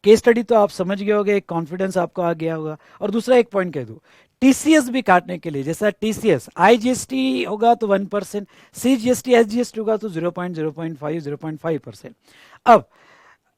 केस स्टडी तो आप समझ गए होंगे, एक कॉन्फिडेंस आपको आ गया होगा। और दूसरा एक पॉइंट कह दूं, टीसीएस भी काटने के लिए, जैसा टीसीएस आईजीएसटी होगा तो 1%, सीजीएसटी एसजीएसटी होगा तो 0.5%। अब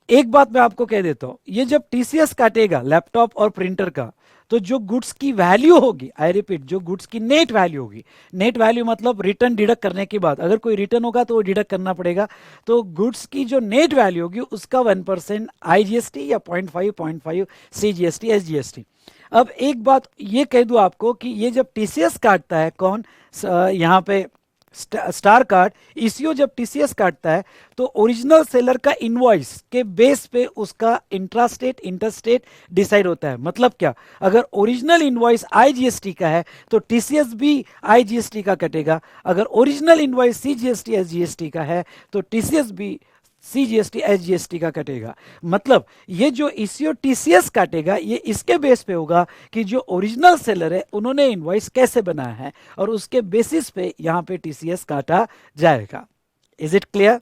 एक बात मैं आपको कह देता हूं, ये जब टीसीएस काटेगा लैपटॉप और प्रिंटर का, तो जो गुड्स की वैल्यू होगी, आई रिपीट, जो गुड्स की नेट वैल्यू होगी, नेट वैल्यू मतलब रिटर्न डिडक्ट करने के बाद, अगर कोई रिटर्न होगा तो वो डिडक्ट करना पड़ेगा, तो गुड्स की जो नेट वैल्यू होगी उसका 1% आईजीएसटी या 0.5 सीजीएसटी एसजीएसटी। अब एक बात ये कह दूं आपको कि ये जब टीसीएस काटता है, कौन यहाँ पे स्टार कार्ड ईसीओ जब टीसीएस काटता है तो ओरिजिनल सेलर का इनवॉइस के बेस पे उसका इंट्रास्टेट इंटरस्टेट डिसाइड होता है। मतलब क्या, अगर ओरिजिनल इनवॉइस आईजीएसटी का है तो टीसीएस भी आईजीएसटी का कटेगा, अगर ओरिजिनल इनवॉइस सीजीएसटी एसजीएसटी का है तो टीसीएस भी सीजीएसटी एसजीएसटी का कटेगा। मतलब ये जो ईसीओ टीसीएस काटेगा ये इसके बेस पे होगा कि जो ओरिजिनल सेलर है उन्होंने इनवॉइस कैसे बनाया है और उसके बेसिस पे यहां पे टीसीएस काटा जाएगा। Is it clear?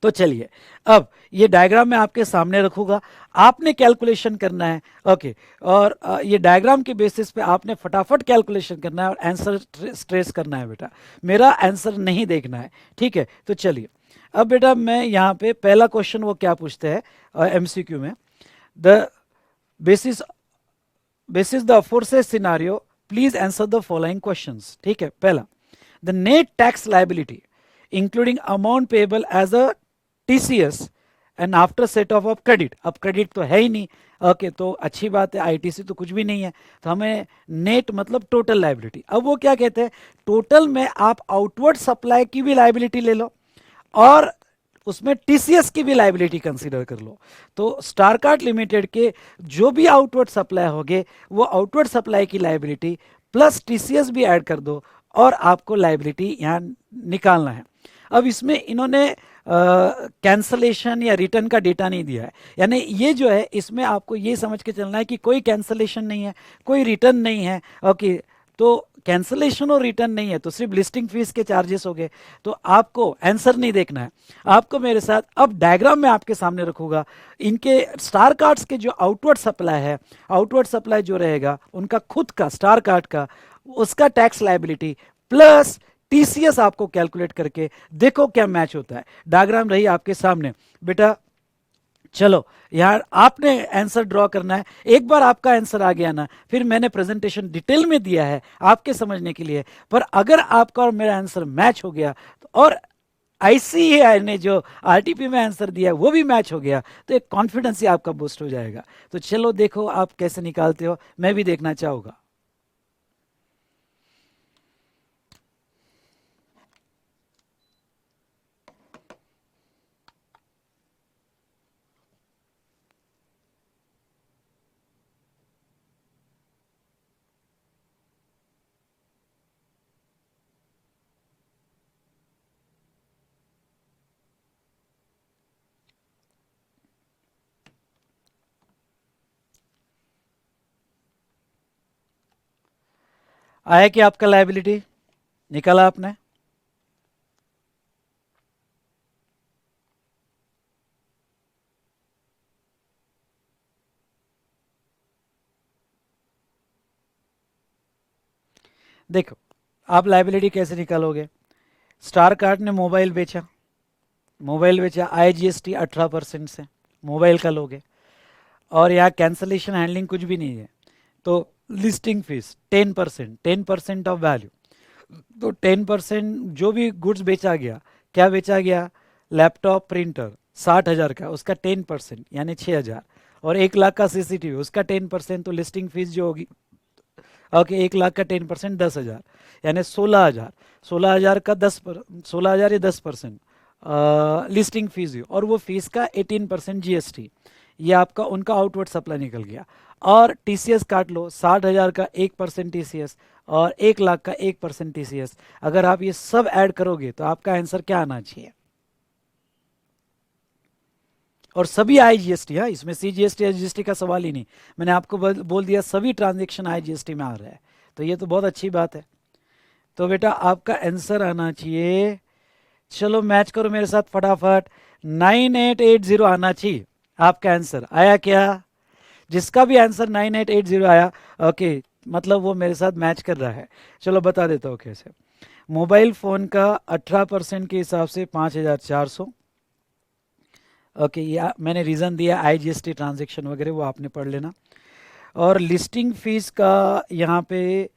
तो चलिए अब ये डायग्राम मैं आपके सामने रखूंगा, आपने कैलकुलेशन करना है। ओके, और ये डायग्राम के बेसिस पे आपने फटाफट कैलकुलेशन करना है और आंसर स्ट्रेस करना है बेटा, मेरा आंसर नहीं देखना है। ठीक है, तो चलिए अब बेटा मैं यहाँ पे पहला क्वेश्चन वो क्या पूछते हैं एमसीक्यू में, the basis the aforesaid scenario please answer the following questions. ठीक है, पहला, the net tax liability including amount payable as a TCS and after set off credit. अब क्रेडिट तो है ही नहीं, ओके तो अच्छी बात है, आईटीसी तो कुछ भी नहीं है, तो हमें नेट मतलब टोटल लायबिलिटी। अब वो क्या कहते हैं, टोटल में आप आउटवर्ड सप्लाई की भी लायबिलिटी ले लो और उसमें टीसीएस की भी लायबिलिटी कंसीडर कर लो। तो स्टार कार्ड लिमिटेड के जो भी आउटवर्ड सप्लाई होंगे वो आउटवर्ड सप्लाई की लायबिलिटी प्लस टीसीएस भी ऐड कर दो और आपको लायबिलिटी यहाँ निकालना है। अब इसमें इन्होंने कैंसलेशन या रिटर्न का डेटा नहीं दिया है, यानी ये जो है इसमें आपको ये समझ के चलना है कि कोई कैंसलेशन नहीं है, कोई रिटर्न नहीं है। ओके, तो कैंसलेशन और रिटर्न नहीं है तो सिर्फ लिस्टिंग फीस के चार्जेस हो गए, तो आपको आंसर नहीं देखना है, आपको मेरे साथ अब डायग्राम में आपके सामने रखूंगा इनके स्टार कार्ड्स के जो आउटवर्ड सप्लाई है, आउटवर्ड सप्लाई जो रहेगा उनका खुद का स्टार कार्ड का उसका टैक्स लायबिलिटी प्लस टीसीएस आपको कैलकुलेट करके देखो क्या मैच होता है। डायग्राम रही आपके सामने बेटा, चलो यार आपने आंसर ड्रॉ करना है। एक बार आपका आंसर आ गया ना, फिर मैंने प्रेजेंटेशन डिटेल में दिया है आपके समझने के लिए, पर अगर आपका और मेरा आंसर मैच हो गया और आईसीएआई ने जो आरटीपी में आंसर दिया वो भी मैच हो गया तो एक कॉन्फिडेंस ही आपका बूस्ट हो जाएगा। तो चलो देखो आप कैसे निकालते हो, मैं भी देखना चाहूंगा। आया कि आपका लायबिलिटी निकाला आपने? देखो आप लायबिलिटी कैसे निकालोगे, स्टार कार्ड ने मोबाइल बेचा आईजीएसटी 18% से मोबाइल का लोगे और यहाँ कैंसलेशन हैंडलिंग कुछ भी नहीं है, तो लिस्टिंग फीस 10%, 10% ऑफ वैल्यू, तो 10% जो भी गुड्स बेचा गया, क्या बेचा गया, लैपटॉप प्रिंटर 60,000 का, उसका 10% यानी 6,000, और 1 लाख का सीसीटीवी उसका 10%, तो लिस्टिंग फीस जो होगी ओके 1 लाख का 10% 10,000 यानी 16,000, 16,000 का 16,000 या 10% लिस्टिंग फीस हुई और वो फीस का 18% जीएसटी, ये आपका उनका आउटवर्ड सप्लाई निकल गया। और टीसीएस काट लो, 60,000 का 1% टीसीएस और 1 लाख का 1% टीसीएस, अगर आप ये सब ऐड करोगे तो आपका आंसर क्या आना चाहिए, और सभी आईजीएसटी, हाँ इसमें सीजीएसटी एसजीएसटी का सवाल ही नहीं, मैंने आपको बोल दिया सभी ट्रांजेक्शन आईजीएसटी में आ रहा है, तो ये तो बहुत अच्छी बात है। तो बेटा आपका आंसर आना चाहिए, चलो मैच करो मेरे साथ फटाफट, 9880 आना चाहिए। आपका आंसर आया क्या? जिसका भी आंसर 9880 आया ओके, मतलब वो मेरे साथ मैच कर रहा है। चलो बता देता हूँ कैसे। मोबाइल फ़ोन का 18% के हिसाब से 5,400, ओके या मैंने रीज़न दिया आईजीएसटी ट्रांजैक्शन वगैरह वो आपने पढ़ लेना। और लिस्टिंग फीस का यहाँ पे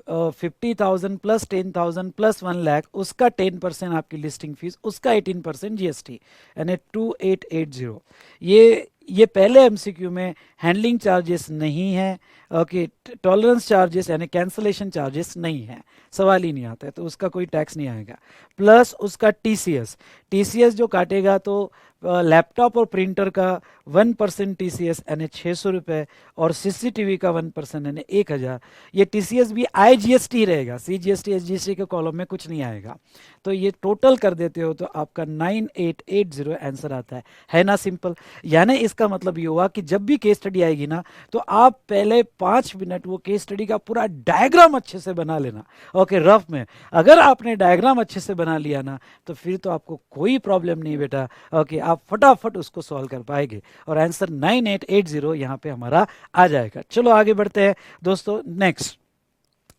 50,000 प्लस 10,000 प्लस 1 लाख, उसका 10% आपकी लिस्टिंग फीस, उसका 18% जीएसटी यानी 2880। ये ये पहले एमसीक्यू में हैंडलिंग चार्जेस नहीं है, ओके, टॉलरेंस चार्जेस यानी कैंसलेशन चार्जेस नहीं है, सवाल ही नहीं आता है, तो उसका कोई टैक्स नहीं आएगा। प्लस उसका टीसीएस, टीसीएस जो काटेगा तो लैपटॉप और प्रिंटर का 1% टीसीएस यानी 600 रुपये, और सीसीटीवी का 1% यानी 1000। ये टीसीएस भी आईजीएसटी रहेगा, सीजीएसटी एसजीएसटी के कॉलम में कुछ नहीं आएगा। तो ये टोटल कर देते हो तो आपका 9880 आंसर आता है ना सिंपल। यानी इसका मतलब ये हुआ कि जब भी केस स्टडी आएगी ना, तो आप पहले 5 मिनट वो केस स्टडी का पूरा डायग्राम अच्छे से बना लेना, ओके, रफ में। अगर आपने डायग्राम अच्छे से बना लिया ना, तो फिर तो आपको कोई प्रॉब्लम नहीं बेटा, ओके, आप फटाफट उसको सॉल्व कर पाएंगे, और आंसर 9880 यहाँ पे हमारा आ जाएगा। चलो आगे बढ़ते हैं दोस्तों।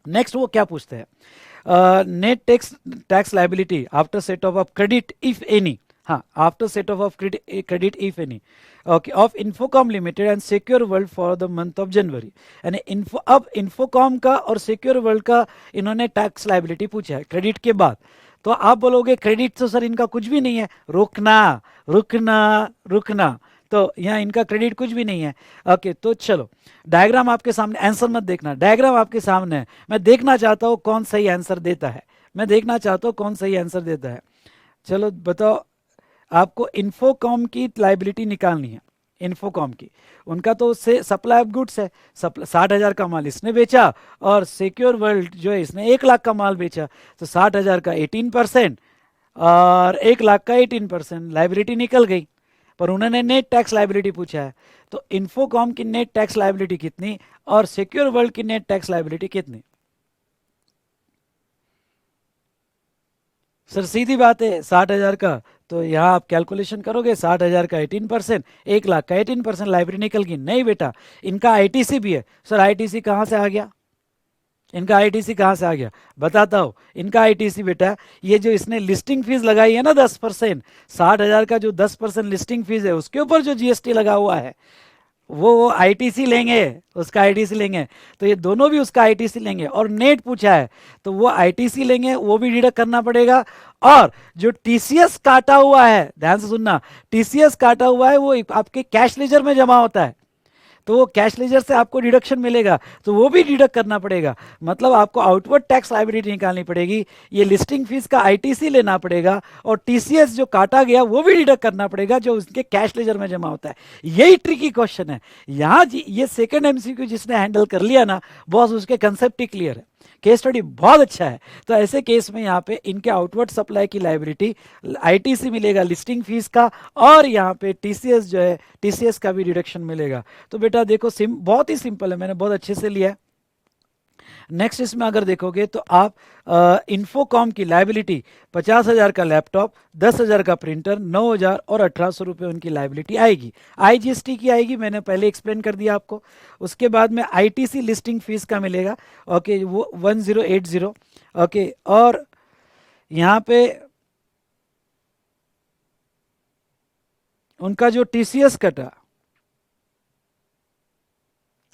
नेक्स्ट वो क्या पूछते हैं, net tax liability after set off credit if any, हाँ, after set off credit if any, okay, of Infocom limited and Secure World for the month of January. यानी अब इन्फोकॉम का और सिक्योर वर्ल्ड का इन्होंने टैक्स लाइबिलिटी पूछा है credit के बाद। तो आप बोलोगे क्रेडिट तो सर इनका कुछ भी नहीं है, रुकना रुकना रुकना, तो यहाँ इनका क्रेडिट कुछ भी नहीं है। ओके, तो चलो डायग्राम आपके सामने, आंसर मत देखना, डायग्राम आपके सामने है। मैं देखना चाहता हूँ कौन सही आंसर देता है, मैं देखना चाहता हूँ कौन सही आंसर देता है। चलो बताओ, आपको इन्फोकॉम की लाइबिलिटी निकालनी है, इन्फोकॉम की, उनका तो उससे सप्लाई ऑफ गुड्स है, 60,000 का माल इसने बेचा, और सिक्योर वर्ल्ड जो है इसने 1 लाख का माल बेचा, तो 60,000 का 18% और 1 लाख का 18%, लाइबिलिटी निकल गई। पर उन्होंने नेट टैक्स लाइबिलिटी पूछा है, तो इन्फोकॉम की नेट टैक्स लाइबिलिटी कितनी और सिक्योर वर्ल्ड की नेट टैक्स लाइबिलिटी कितनी? सर सीधी बात है, 60,000 का, तो यहाँ आप कैलकुलेशन करोगे, 60,000 का 18%, 1 लाख का 18%, लाइब्रेरी निकल गई। नहीं बेटा, इनका आईटीसी भी है। सर आईटीसी कहाँ से आ गया, इनका आईटीसी कहाँ से आ गया, बताता हूँ। इनका आईटीसी बेटा, ये जो इसने लिस्टिंग फीस लगाई है ना 10%, 60,000 का जो 10% लिस्टिंग फीस है, उसके ऊपर जो जीएसटी लगा हुआ है, वो आईटीसी लेंगे, उसका आईटीसी लेंगे। तो ये दोनों भी उसका आईटीसी लेंगे, और नेट पूछा है तो वो आईटीसी लेंगे, वो भी डिडक्ट करना पड़ेगा। और जो टीसीएस काटा हुआ है, ध्यान से सुनना, टीसीएस काटा हुआ है वो आपके कैश लेजर में जमा होता है, तो वो कैश लेजर से आपको डिडक्शन मिलेगा, तो वो भी डिडक्ट करना पड़ेगा। मतलब आपको आउटवर्ड टैक्स लायबिलिटी निकालनी पड़ेगी, ये लिस्टिंग फीस का आईटीसी लेना पड़ेगा, और टीसीएस जो काटा गया वो भी डिडक्ट करना पड़ेगा, जो उसके कैश लेजर में जमा होता है। यही ट्रिकी क्वेश्चन है यहाँ ये सेकंड एमसीक्यू जिसने हैंडल कर लिया ना बॉस, उसके कंसेप्ट ही क्लियर है, केस स्टडी बहुत अच्छा है। तो ऐसे केस में यहाँ पे इनके आउटवर्ड सप्लाई की लायबिलिटी आईटीसी मिलेगा लिस्टिंग फीस का, और यहाँ पे टीसीएस जो है टीसीएस का भी डिडक्शन मिलेगा। तो बेटा देखो बहुत ही सिंपल है, मैंने बहुत अच्छे से लिया है। नेक्स्ट इसमें अगर देखोगे तो आप इन्फोकॉम की लायबिलिटी 50,000 का लैपटॉप, 10,000 का प्रिंटर, 9,000 और 1,800 रुपये उनकी लायबिलिटी आएगी। आईजीएसटी की आएगी, मैंने पहले एक्सप्लेन कर दिया आपको। उसके बाद में आईटीसी लिस्टिंग फीस का मिलेगा, ओके, वो 1080, ओके, और यहाँ पे उनका जो टीसीएस कटा,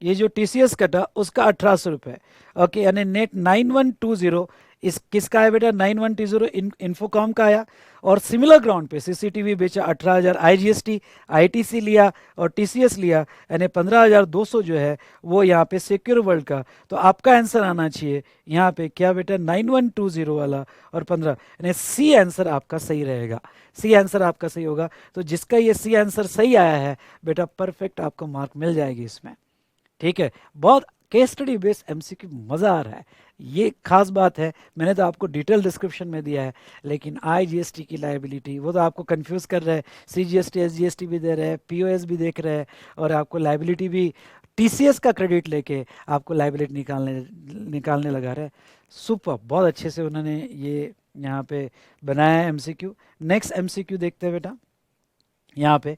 ये जो टीसीएस कटा उसका 1,800 रुपये, ओके, यानी नेट 9120 इस किसका है बेटा, 9120 इन्फोकॉम का आया। और सिमिलर ग्राउंड पे सीसीटीवी बेचा 18,000, आईजीएसटी आईटीसी लिया और टीसीएस लिया, यानी 15,200 जो है वो यहाँ पे सिक्योर वर्ल्ड का। तो आपका आंसर आना चाहिए यहाँ पे क्या बेटा, 9120 वाला और 15, यानी सी आंसर आपका सही रहेगा, सी आंसर आपका सही होगा। तो जिसका ये सी आंसर सही आया है बेटा, परफेक्ट आपको मार्क मिल जाएगी इसमें, ठीक है। बहुत केस स्टडी बेस्ड एमसीक्यू मज़ा आ रहा है, ये खास बात है। मैंने तो आपको डिटेल डिस्क्रिप्शन में दिया है, लेकिन आईजीएसटी की लायबिलिटी वो तो आपको कंफ्यूज कर रहा है, सीजीएसटी एसजीएसटी भी दे रहे हैं, पीओएस भी देख रहे हैं, और आपको लायबिलिटी भी टीसीएस का क्रेडिट लेके आपको लायबिलिटी निकालने लगा रहे हैं। सुपर, बहुत अच्छे से उन्होंने ये यहाँ पे बनाया है एमसीक्यू। नेक्स्ट एमसीक्यू देखते हैं बेटा, यहाँ पे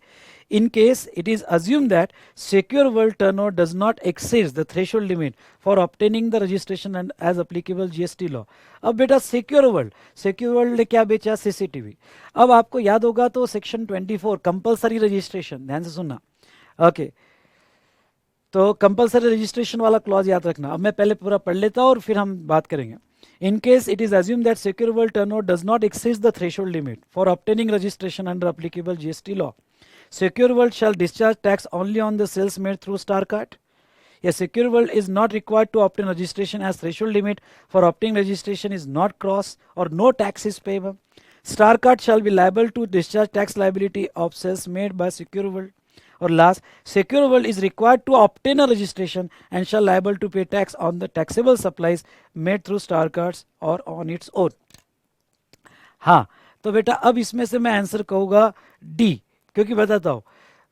in case it is assumed that secure world turnover does not exceed the threshold limit for obtaining the registration and as applicable GST law। अब बेटा सिक्योर वर्ल्ड ने क्या बेचा, सीसीटीवी। अब आपको याद होगा तो सेक्शन 24 कंपलसरी रजिस्ट्रेशन, ध्यान से सुनना, ओके, तो कंपलसरी रजिस्ट्रेशन वाला क्लॉज याद रखना। अब मैं पहले पूरा पढ़ लेता हूँ और फिर हम बात करेंगे। In case it is assumed that secure world turnover does not exceed the threshold limit for obtaining registration under applicable GST law, Secure World shall discharge tax only on the sales made through Star Card. A Secure World is not required to obtain registration as threshold limit for obtaining registration is not crossed or no tax is payable. Star Card shall be liable to discharge tax liability of sales made by Secure World. Or last, Secure World is required to obtain a registration and shall liable to pay tax on the taxable supplies made through Star Cards or on its own. हाँ, तो बेटा अब इसमें से मैं answer कहूँगा D, क्योंकि बताता हूँ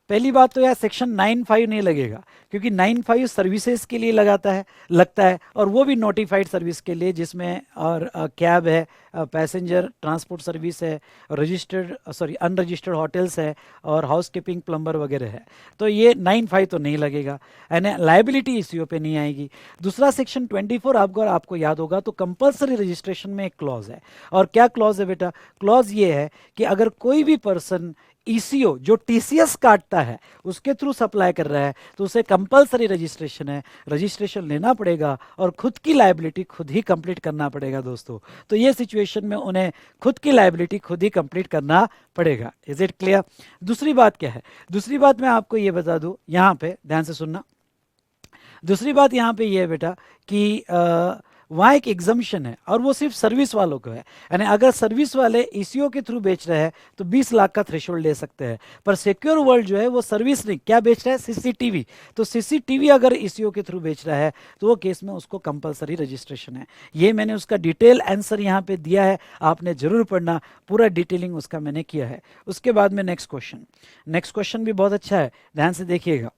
पहली बात तो यार सेक्शन 9(5) नहीं लगेगा, क्योंकि 9(5) सर्विसेज के लिए लगता है और वो भी नोटिफाइड सर्विस के लिए, जिसमें और कैब है, पैसेंजर ट्रांसपोर्ट सर्विस है, अनरजिस्टर्ड होटल्स है और हाउस कीपिंग प्लम्बर वगैरह है। तो ये 9(5) तो नहीं लगेगा, यानी लाइबिलिटी इश्यू पे नहीं आएगी। दूसरा सेक्शन 24 आपको याद होगा तो कंपल्सरी रजिस्ट्रेशन में एक क्लॉज है। और क्या क्लॉज है बेटा? क्लॉज ये है कि अगर कोई भी पर्सन ईसीओ जो टीसीएस काटता है उसके थ्रू सप्लाई कर रहा है तो उसे कंपलसरी रजिस्ट्रेशन है, रजिस्ट्रेशन लेना पड़ेगा और खुद की लाइबिलिटी खुद ही कंप्लीट करना पड़ेगा दोस्तों। तो ये सिचुएशन में उन्हें खुद की लाइबिलिटी खुद ही कंप्लीट करना पड़ेगा। Is it clear? दूसरी बात क्या है? दूसरी बात मैं आपको ये बता दूं, यहाँ पे ध्यान से सुनना। दूसरी बात यहाँ पे ये है बेटा कि वहाँ एक एग्जम्पशन है और वो सिर्फ सर्विस वालों को है, यानी अगर सर्विस वाले ईसीओ के थ्रू बेच रहे हैं तो 20 लाख का थ्रेशोल्ड ले सकते हैं। पर सिक्योर वर्ल्ड जो है वो सर्विस नहीं, क्या बेच रहा है? सीसीटीवी। तो सीसीटीवी अगर ईसीओ के थ्रू बेच रहा है तो वो केस में उसको कंपलसरी रजिस्ट्रेशन है। ये मैंने उसका डिटेल आंसर यहाँ पे दिया है, आपने जरूर पढ़ना, पूरा डिटेलिंग उसका मैंने किया है। उसके बाद में नेक्स्ट क्वेश्चन भी बहुत अच्छा है, ध्यान से देखिएगा।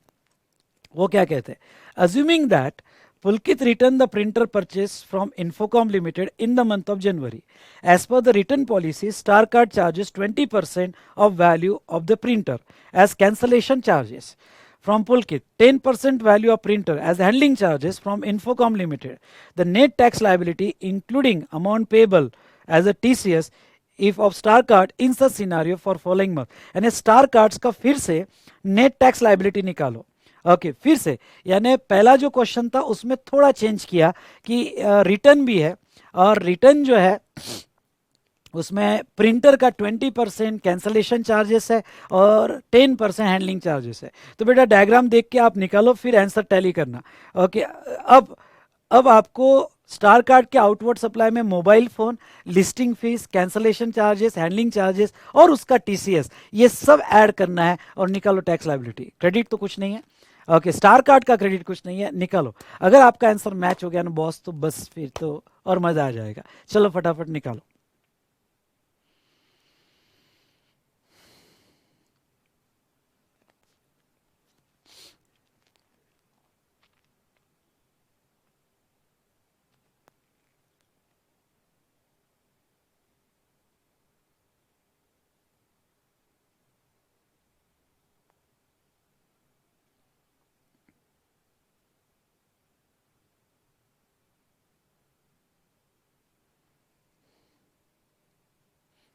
वो क्या कहते हैं? Assuming that Pulkit returned the printer purchase from Infocom Limited in the month of January. As per the return policy, Star Card charges 20% of value of the printer as cancellation charges from Pulkit, 10% value of printer as handling charges from Infocom Limited. The net tax liability, including amount payable as a TCS, if of Star Card in such scenario for following month. यानी Star Cards का फिर से net tax liability निकालो। Okay फिर से, यानी पहला जो क्वेश्चन था उसमें थोड़ा चेंज किया कि रिटर्न भी है और रिटर्न जो है उसमें प्रिंटर का 20% कैंसलेशन चार्जेस है और 10% हैंडलिंग चार्जेस है। तो बेटा डायग्राम देख के आप निकालो, फिर आंसर टैली करना। ओके अब आपको स्टार कार्ड के आउटवर्ड सप्लाई में mobile phone, listing fees, cancellation charges, handling charges और उसका टीसीएस, ये सब ऐड करना है और निकालो टैक्स लायबिलिटी। क्रेडिट तो कुछ नहीं है, ओके स्टार कार्ड का क्रेडिट कुछ नहीं है, निकालो। अगर आपका आंसर मैच हो गया ना बॉस तो बस फिर तो और मजा आ जाएगा। चलो फटाफट निकालो।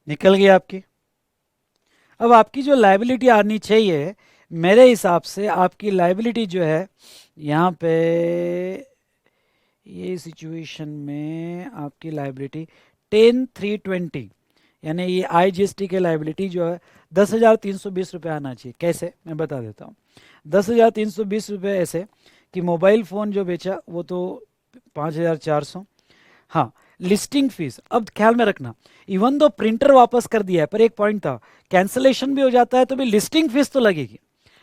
निकल गई आपकी। अब आपकी जो लायबिलिटी आनी चाहिए मेरे हिसाब से, आपकी लायबिलिटी जो है यहाँ पे ये सिचुएशन में आपकी लायबिलिटी 10,320, यानी ये आईजीएसटी के लायबिलिटी जो है 10,320 रुपये आना चाहिए। कैसे, मैं बता देता हूँ। 10,320 रुपये ऐसे कि मोबाइल फ़ोन जो बेचा वो तो 5,400। हाँ, लिस्टिंग फीस, अब ख्याल में रखना, इवन दो प्रिंटर वापस कर दिया है पर एक पॉइंट था, कैंसलेशन भी हो जाता है तो भी लिस्टिंग फीस तो लगेगी।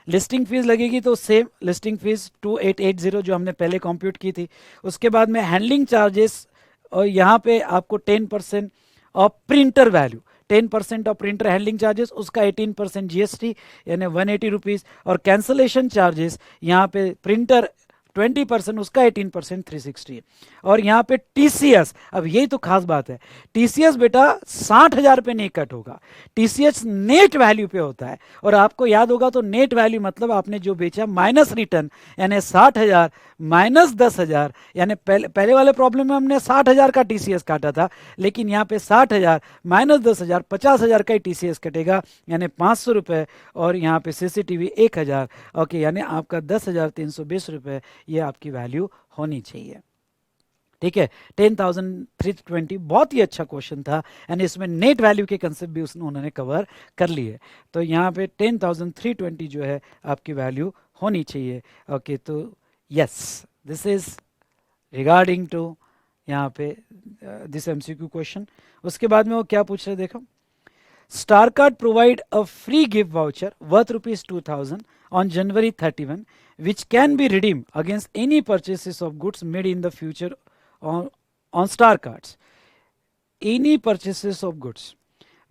लिस्टिंग फीस लगेगी तो सेम लिस्टिंग फीस 2880 जो हमने पहले कंप्यूट की थी। उसके बाद में हैंडलिंग चार्जेस, और यहाँ पे आपको 10% of printer value, 10% of printer handling charges, उसका 18% जीएसटी यानी 180 रुपीज़, और कैंसलेशन चार्जेस यहाँ पे प्रिंटर 20%, उसका 18% 360। और यहाँ पे टीसीएस, अब यही तो खास बात है, टीसीएस बेटा 60,000 पे नहीं कट होगा, टीसीएस नेट वैल्यू पे होता है। और आपको याद होगा तो नेट वैल्यू मतलब आपने जो बेचा माइनस रिटर्न, यानी 60,000 माइनस 10,000, यानी पहले वाले प्रॉब्लम में हमने 60,000 का टीसीएस काटा था, लेकिन यहाँ पे 60,000 माइनस 10,000 50,000 का ही टीसीएस कटेगा, यानी 500 रुपये, और यहाँ पे सीसीटीवी 1,000। ओके, यानी आपका 10,320 रुपये ये आपकी वैल्यू होनी चाहिए। ठीक है, 10,320 बहुत ही अच्छा क्वेश्चन था एंड इसमें नेट वैल्यू के कंसेप्ट भी उन्होंने कवर कर लिए। तो यहाँ पे 10,320 जो है आपकी वैल्यू होनी चाहिए। ओके, तो yes, this is regarding to यहाँ पे दिस एमसीक्यू क्वेश्चन। उसके बाद में वो क्या पूछ रहे देखो, star card provide a free gift voucher worth ₹2,000 on January 31, which can be redeemed against any purchases of goods made in the future on Star cards. Any purchases of goods.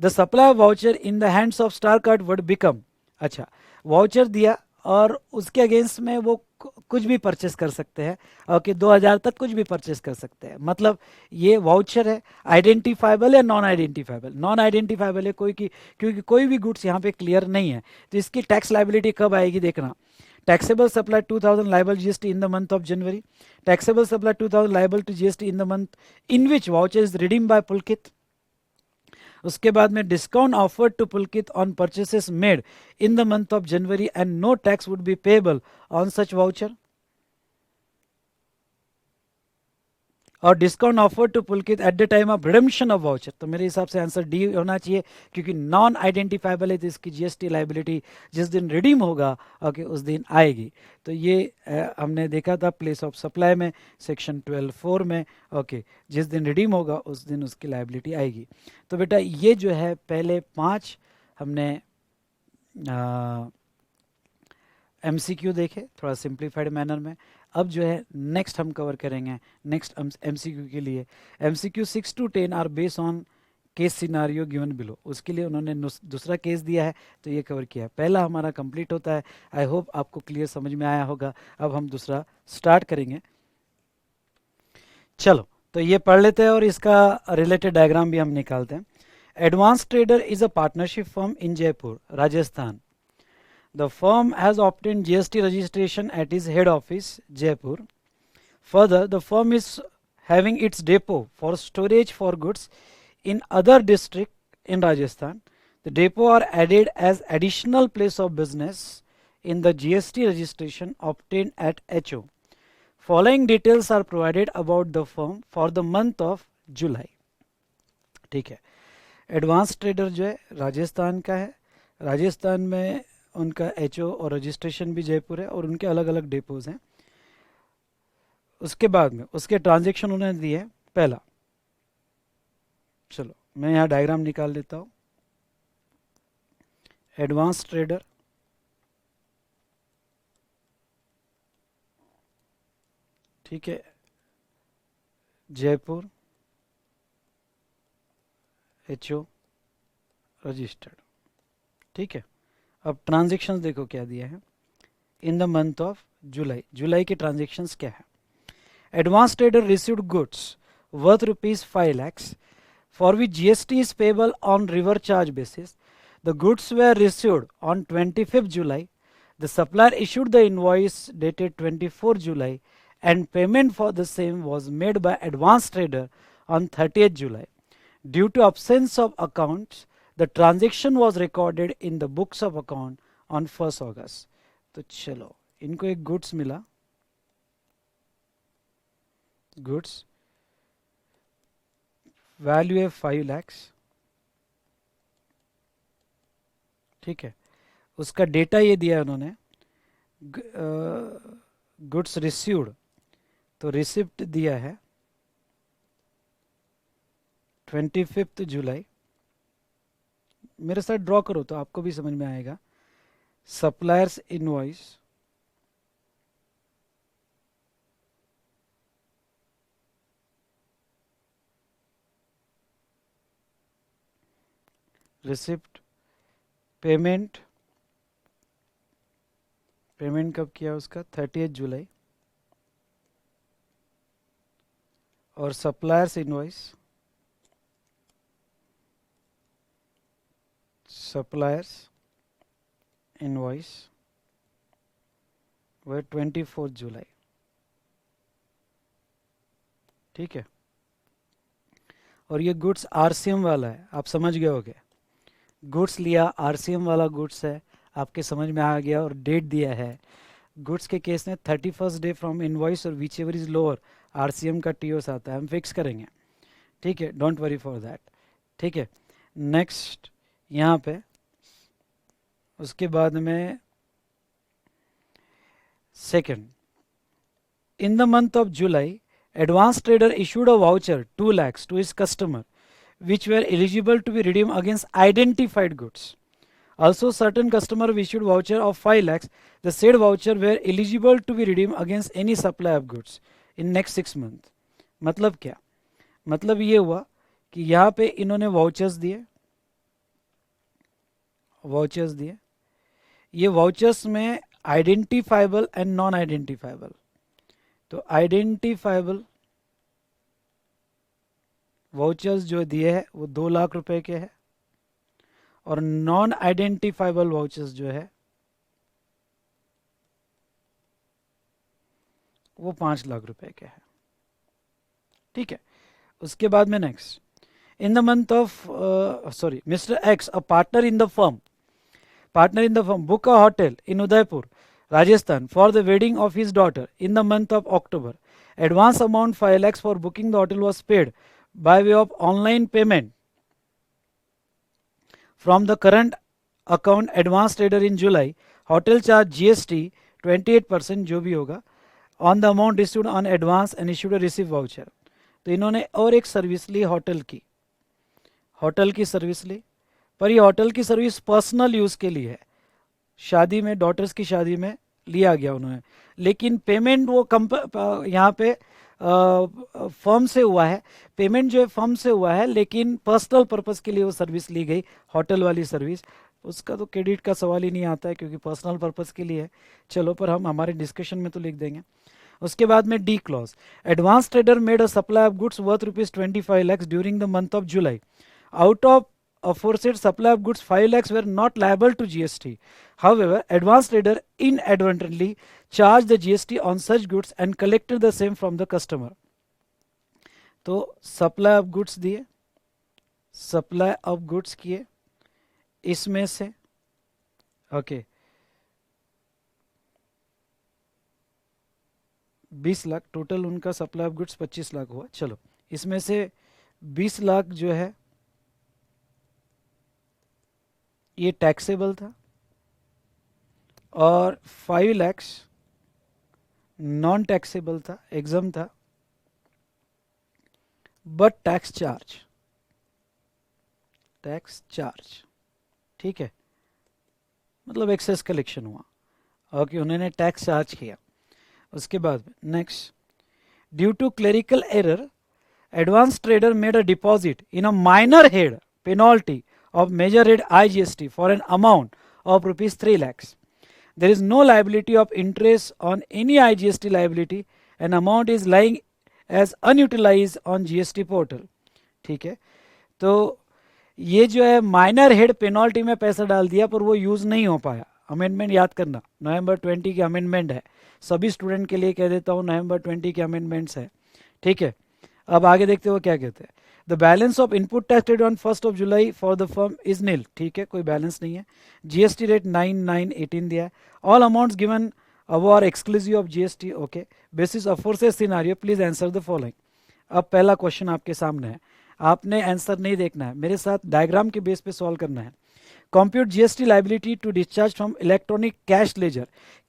The supply of voucher in the hands of Star card would become, अच्छा, voucher दिया और उसके against में वो कुछ भी purchase कर सकते हैं। ओके, 2000 तक कुछ भी परचेस कर सकते हैं। मतलब ये वाउचर है, आइडेंटिफाइबल है, नॉन आइडेंटिफाइबल। नॉन आइडेंटिफाइबल है कोई की, क्योंकि कोई भी गुड्स यहाँ पे क्लियर नहीं है। तो इसकी टैक्स लाइबिलिटी कब आएगी देखना, taxable supply 2000 liable GST in the month of January, taxable supply 2000 liable to GST in the month in which voucher is redeemed by Pulkit। उसके बाद में discount offered to Pulkit on purchases made in the month of January and no tax would be payable on such voucher, और discount offer to Pulkit at the time of redemption of voucher. तो मेरे हिसाब से answer D होना चाहिए, क्योंकि non identifiable है तो इसकी जीएसटी लाइबिलिटी जिस दिन रिडीम होगा ओके उस दिन आएगी। तो ये हमने देखा था प्लेस ऑफ सप्लाई में सेक्शन 12(4) में। ओके, जिस दिन रिडीम होगा उस दिन उसकी लाइबिलिटी आएगी। तो बेटा ये जो है पहले 5 हमने एमसीक्यू देखे थोड़ा सिंप्लीफाइड मैनर में। अब जो है नेक्स्ट हम कवर करेंगे नेक्स्ट एमसीक्यू के लिए। MCQ 6 to 10 are based on case scenario given below. उसके लिए उन्होंने दूसरा केस दिया है तो ये कवर किया है। पहला हमारा कंप्लीट होता है। आई होप आपको क्लियर समझ में आया होगा। अब हम दूसरा स्टार्ट करेंगे। चलो तो ये पढ़ लेते हैं और इसका रिलेटेड डायग्राम भी हम निकालते हैं। Advance trader is a partnership firm in Jaipur, Rajasthan. The firm has obtained GST registration at its head office, Jaipur. Further, the firm is having its depot for storage for goods in other district in Rajasthan. The depot are added as additional place of business in the GST registration obtained at HO. Following details are provided about the firm for the month of July. ठीक है, advance trader जो है राजस्थान का है। राजस्थान में उनका HO और registration भी जयपुर है और उनके अलग अलग डेपोज हैं। उसके बाद में उसके ट्रांजैक्शन उन्होंने दिए है। पहला, चलो मैं यहाँ डायग्राम निकाल देता हूँ। एडवांस ट्रेडर, ठीक है, जयपुर, एचओ, रजिस्टर्ड। ठीक है, अब ट्रांजेक्शन्स देखो क्या दिया है। In the month of July, जुलाई के ट्रांजेक्शन्स क्या है। Advance trader received goods worth ₹5 lakhs for which GST is payable on reverse charge basis. The goods were received on 25th July. The supplier issued the invoice dated 24th July and payment for the same was made by advance trader on 30th July. Due to absence of accounts, the transaction was recorded in the books of account on 1st August. तो चलो इनको एक goods मिला, goods value है 5 lakhs। ठीक है, उसका data ये दिया है उन्होंने, गुड्स रिसीव्ड, तो रिसिप्ट दिया है 25th July। मेरे साथ ड्रॉ करो तो आपको भी समझ में आएगा। Suppliers invoice, receipt, payment, payment कब किया उसका 30th July, और सप्लायर्स इनवॉइस, सप्लायर्स इनवॉइस वह 24th July। ठीक है, और ये गुड्स आरसीएम वाला है, आप समझ गए होगे। गुड्स लिया, आरसीएम वाला गुड्स है, आपके समझ में आ गया। और डेट दिया है गुड्स के केस में 31st day फ्रॉम इनवॉइस और which ever is lower RCM का टीओस आता है, हम फिक्स करेंगे, ठीक है, डोंट वरी फॉर दैट, ठीक है। नेक्स्ट यहाँ पे उसके बाद में second, in the month of July advanced trader issued a voucher 2 lakhs to his customer which were eligible to be redeemed against identified goods. Also certain customer issued voucher of 5 lakhs. The said voucher were eligible to be redeemed against any supply of goods in next 6 months. मतलब क्या, मतलब ये हुआ कि यहाँ पे इन्होंने vouchers दिए, ये वाउचर्स में आइडेंटिफाइबल एंड नॉन आइडेंटिफाइबल, तो आइडेंटिफाइबल वाउचर्स जो दिए हैं वो 2 लाख रुपए के हैं, और नॉन आइडेंटिफाइबल वाउचर्स जो है वो 5 लाख रुपए के हैं, ठीक है। उसके बाद में next, in the month of mister x a partner in the firm book a hotel in Udaipur, Rajasthan for the wedding of his daughter in the month of October. Advance amount 5 lakhs for booking the hotel was paid by way of online payment from the current account advance trader in July. Hotel charge GST 28% जो भी होगा on the amount received on advance and issued a receipt voucher. तो इन्होंने और एक service ली, hotel की service ली, पर ये होटल की सर्विस पर्सनल यूज़ के लिए है, शादी में, डॉटर्स की शादी में लिया गया उन्होंने, लेकिन पेमेंट वो यहाँ पे फर्म से हुआ है, पेमेंट जो है फर्म से हुआ है, लेकिन पर्सनल पर्पस के लिए वो सर्विस ली गई, होटल वाली सर्विस, उसका तो क्रेडिट का सवाल ही नहीं आता है क्योंकि पर्सनल पर्पस के लिए है। चलो, पर हम हमारे डिस्कशन में तो लिख देंगे। उसके बाद में D clause, advance trader made a supply of goods worth ₹25 lakhs during the month of July. Out of aforesaid supply of goods 5 lakhs were not liable to GST. However, advanced trader inadvertently charged the GST on such goods and collected the same from the customer. तो supply of goods दिए, supply of goods किए, इसमें से okay 20 lakh total उनका supply of goods 25 lakh हुआ। चलो, इसमें से 20 लाख जो है ये टैक्सेबल था और 5 lakhs नॉन टैक्सेबल था, एग्जाम था, बट टैक्स चार्ज, ठीक है, मतलब एक्सेस कलेक्शन हुआ, ओके, उन्होंने टैक्स चार्ज किया। उसके बाद next, due to clerical error advance trader made a deposit in a minor head penalty of major head IGST for an amount of ₹3 lakhs. There is no liability of interest on any IGST liability and amount is lying as unutilized on GST portal. ठीक है, तो ये जो है minor head penalty में पैसा डाल दिया पर वो यूज नहीं हो पाया। अमेंडमेंट याद करना, नवंबर 20 की अमेंडमेंट है, सभी स्टूडेंट के लिए कह देता हूँ, नवंबर 20 के अमेंडमेंट्स है, ठीक है। अब आगे देखते हो क्या कहते हैं। The balance of input tax paid on 1 July for the firm is nil, ठीक है, कोई बैलेंस नहीं है। जीएसटी रेट 9,918 दिया है। ऑल अमाउंट्स गिवन अब are exclusive of GST, okay. Basis aforesaid scenario please answer the following. अब पहला क्वेश्चन आपके सामने है, आपने आंसर नहीं देखना है, मेरे साथ डायग्राम के बेस पे सॉल्व करना है। Compute GST liability to discharge from electronic cash ledger.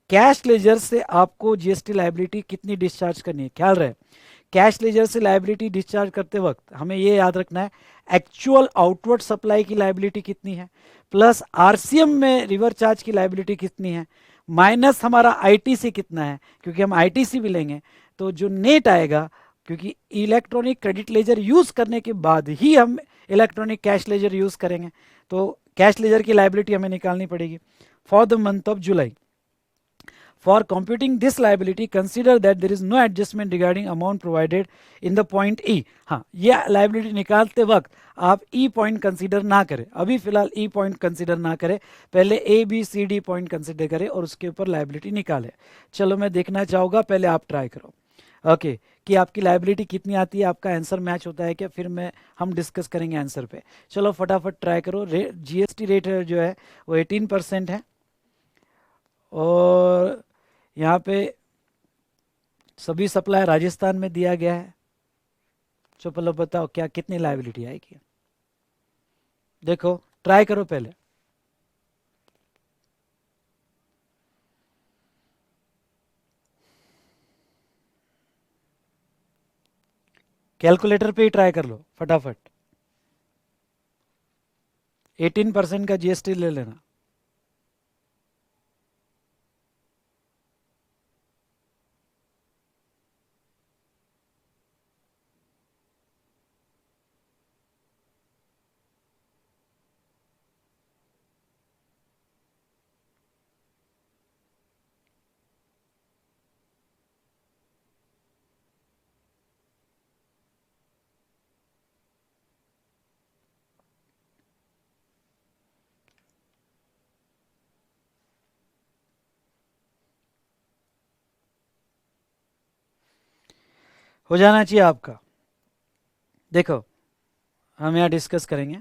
Cash ledger से आपको जीएसटी लाइबिलिटी कितनी डिस्चार्ज करनी है, ख्याल रहे। कैश लेजर से लाइबिलिटी डिस्चार्ज करते वक्त हमें ये याद रखना है एक्चुअल आउटवर्ड सप्लाई की लाइबिलिटी कितनी है, प्लस आरसीएम में रिवर चार्ज की लाइबिलिटी कितनी है, माइनस हमारा आईटीसी कितना है, क्योंकि हम आईटीसी भी लेंगे तो जो नेट आएगा, क्योंकि इलेक्ट्रॉनिक क्रेडिट लेजर यूज करने के बाद ही हम इलेक्ट्रॉनिक कैश लेजर यूज करेंगे, तो कैश लेजर की लाइबिलिटी हमें निकालनी पड़ेगी for the month of July. For computing this liability, consider that there is no adjustment regarding amount provided in the point E. हाँ, ये liability निकालते वक्त आप E point consider ना करें, अभी फिलहाल E point consider ना करें, पहले A B C D point consider करें और उसके ऊपर liability निकालें। चलो, मैं देखना चाहूँगा, पहले आप ट्राई करो, ओके, कि आपकी लाइबिलिटी कितनी आती है, आपका आंसर मैच होता है क्या, फिर हम डिस्कस करेंगे आंसर पे। चलो फटाफट ट्राई करो। जीएसटी रेट जो है वो 18% है और यहाँ पे सभी सप्लाई राजस्थान में दिया गया है। चलो बताओ क्या कितनी लायबिलिटी आएगी। देखो ट्राई करो पहले। कैलकुलेटर पे ही ट्राई कर लो फटाफट। 18% का जीएसटी ले लेना। हो जाना चाहिए आपका। देखो हम यहाँ डिस्कस करेंगे।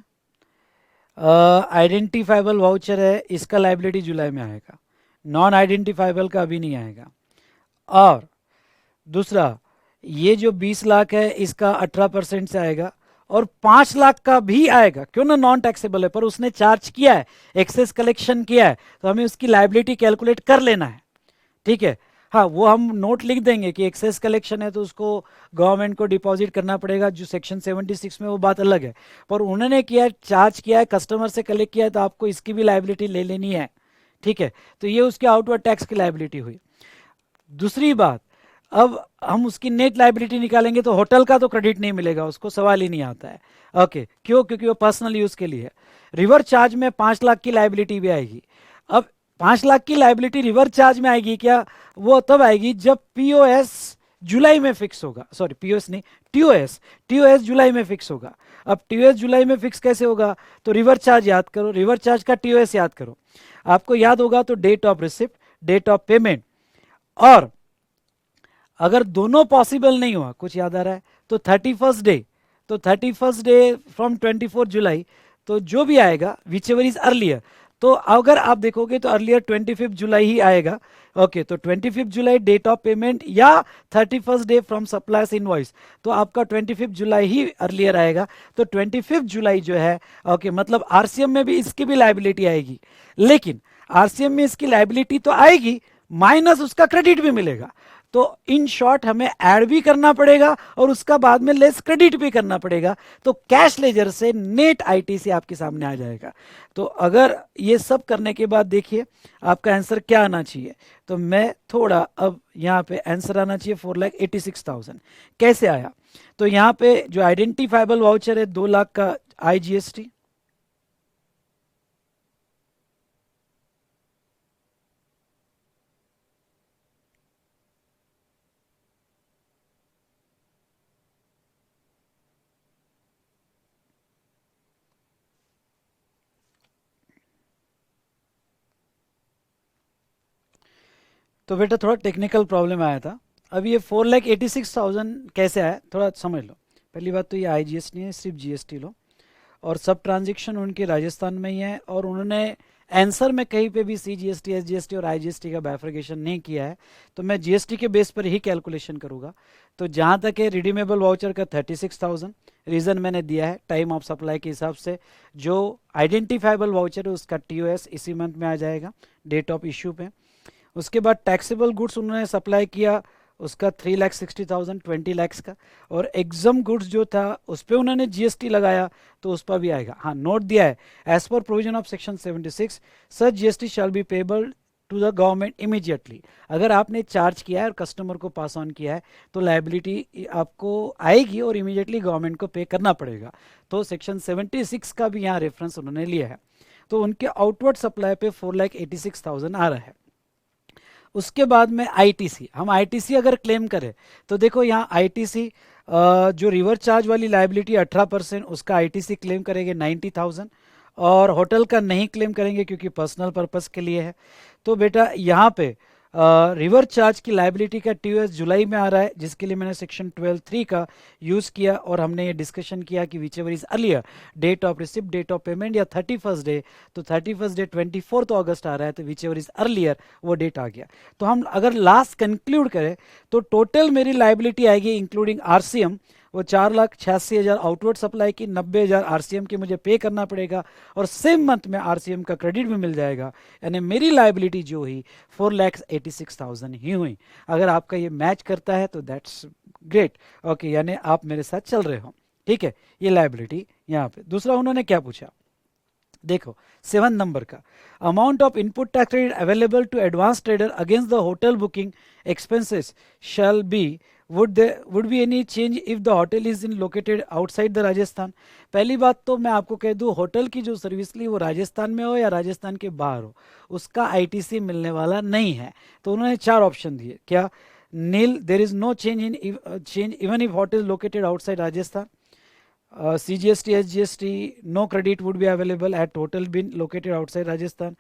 आइडेंटिफाइबल वाउचर है, इसका लाइबिलिटी जुलाई में आएगा। नॉन आइडेंटिफाइबल का अभी नहीं आएगा। और दूसरा, ये जो 20 लाख है इसका 18% से आएगा, और 5 लाख का भी आएगा। क्यों ना, नॉन टैक्सेबल है पर उसने चार्ज किया है, एक्सेस कलेक्शन किया है, तो हमें उसकी लाइबिलिटी कैलकुलेट कर लेना है। ठीक है, हाँ वो हम नोट लिख देंगे कि एक्सेस कलेक्शन है तो उसको गवर्नमेंट को डिपॉजिट करना पड़ेगा, जो सेक्शन 76 में, वो बात अलग है। पर उन्होंने किया, चार्ज किया है, कस्टमर से कलेक्ट किया है, तो आपको इसकी भी लाइबिलिटी ले लेनी है। ठीक है, तो ये उसके आउटवर्ड टैक्स की लाइबिलिटी हुई। दूसरी बात, अब हम उसकी नेट लाइबिलिटी निकालेंगे तो होटल का तो क्रेडिट नहीं मिलेगा, उसको सवाल ही नहीं आता है। ओके, क्यों? क्योंकि वो पर्सनल यूज के लिए है। रिवर चार्ज में 5 लाख की लाइबिलिटी भी आएगी। अब 5 लाख की लाइबिलिटी रिवर चार्ज में आएगी क्या? वो तब आएगी जब पीओएस जुलाई में फिक्स होगा। सॉरी, पीओएस नहीं, टीओएस। टीओएस जुलाई में फिक्स होगा। अब टीओएस जुलाई में फिक्स कैसे होगा? तो रिवर चार्ज याद करो, रिवर चार्ज का टीओएस याद करो। आपको याद होगा तो date of receipt, date of payment, और अगर दोनों पॉसिबल नहीं हुआ, कुछ याद आ रहा है, तो 31st डे, तो 31st डे फ्रॉम 24 जुलाई, तो जो भी आएगा विच एवर इज अर्लियर, तो अगर आप देखोगे तो अर्लियर 25 जुलाई ही आएगा। ओके, तो 25 जुलाई डेट ऑफ पेमेंट या 31st day from suppliers invoice, तो आपका 25 जुलाई ही अर्लियर आएगा। तो 25 जुलाई जो है, ओके, मतलब आरसीएम में भी इसकी भी लाइबिलिटी आएगी, लेकिन आरसीएम में इसकी लाइबिलिटी तो आएगी माइनस उसका क्रेडिट भी मिलेगा। तो इन शॉर्ट हमें ऐड भी करना पड़ेगा और उसका बाद में लेस क्रेडिट भी करना पड़ेगा। तो कैश लेजर से नेट आईटीसी आपके सामने आ जाएगा। तो अगर ये सब करने के बाद देखिए आपका आंसर क्या आना चाहिए, तो मैं थोड़ा अब यहाँ पे आंसर आना चाहिए 4,86,000। कैसे आया? तो यहाँ पे जो आइडेंटिफाइबल वाउचर है 2 लाख का आईजीएसटी, तो बेटा थोड़ा टेक्निकल प्रॉब्लम आया था। अब ये 4,86,000 कैसे आया, थोड़ा समझ लो। पहली बात तो ये आईजीएसटी नहीं है, सिर्फ जीएसटी लो, और सब ट्रांजेक्शन उनके राजस्थान में ही है, और उन्होंने आंसर में कहीं पे भी सीजीएसटी, एसजीएसटी और आईजीएसटी का बाइफर्केशन नहीं किया है। तो मैं जीएसटी के बेस पर ही कैलकुलेशन करूंगा। तो जहां तक है रिडीमेबल वाउचर का 36,000, रीज़न मैंने दिया है टाइम ऑफ सप्लाई के हिसाब से। जो आइडेंटिफाइबल वाउचर है उसका टीओएस इसी मंथ में आ जाएगा, डेट ऑफ इश्यू पे। उसके बाद टैक्सेबल गुड्स उन्होंने सप्लाई किया, उसका 3,60,000, 20 लाख का। और एग्जाम गुड्स जो था उस पर उन्होंने जीएसटी लगाया, तो उस पर भी आएगा। हाँ, नोट दिया है, as per provision of section 76 such GST shall be payable to the government immediately. अगर आपने चार्ज किया है और कस्टमर को पास ऑन किया है तो लाइबिलिटी आपको आएगी और इमीडिएटली गवर्नमेंट को पे करना पड़ेगा। तो सेक्शन 76 का भी यहाँ रेफरेंस उन्होंने लिया है। तो उनके आउटवर्ड सप्लाई पे 4,86,000 आ रहा है। उसके बाद में आईटीसी, हम आईटीसी अगर क्लेम करें तो देखो यहाँ आईटीसी जो रिवर चार्ज वाली लाइबिलिटी 18%, उसका आईटीसी क्लेम करेंगे 90,000, और होटल का नहीं क्लेम करेंगे क्योंकि पर्सनल पर्पस के लिए है। तो बेटा यहाँ पे रिवर चार्ज की लाइबिलिटी का टीओएस जुलाई में आ रहा है, जिसके लिए मैंने सेक्शन 12(3) का यूज़ किया और हमने ये डिस्कशन किया कि whichever is earlier date of receipt, date of payment या 31st डे, तो 31st डे 24 अगस्त आ रहा है, तो विच एवर इज अर्लियर वो डेट आ गया। तो हम अगर लास्ट कंक्लूड करें तो टोटल मेरी लाइबिलिटी आएगी इंक्लूडिंग आरसीएम, वो 4,86,000 आउटवर्ड सप्लाई की, 90,000 आरसीएम की मुझे पे करना पड़ेगा और सेम मंथ में आरसीएम का क्रेडिट भी मिल जाएगा, यानी मेरी लाइबिलिटी जो हुई 4,86,000 ही हुई। अगर आपका ये मैच करता है तो दैट्स ग्रेट, ओके, यानी आप मेरे साथ चल रहे हो, ठीक है। ये लाइबिलिटी यहाँ पे। दूसरा उन्होंने क्या पूछा, देखो 7 नंबर का, amount of input tax credit available to advance trader against the hotel booking expenses shall be, would be any change if the hotel is in located outside the Rajasthan. पहली बात तो मैं आपको कह दूं, होटल की जो सर्विस ली वो राजस्थान में हो या राजस्थान के बाहर हो, उसका आईटीसी मिलने वाला नहीं है। तो उन्होंने 4 ऑप्शन दिए, क्या, nil, there is no change even if hotel located outside Rajasthan, CGST, SGST, no credit would be available at hotel been located outside Rajasthan,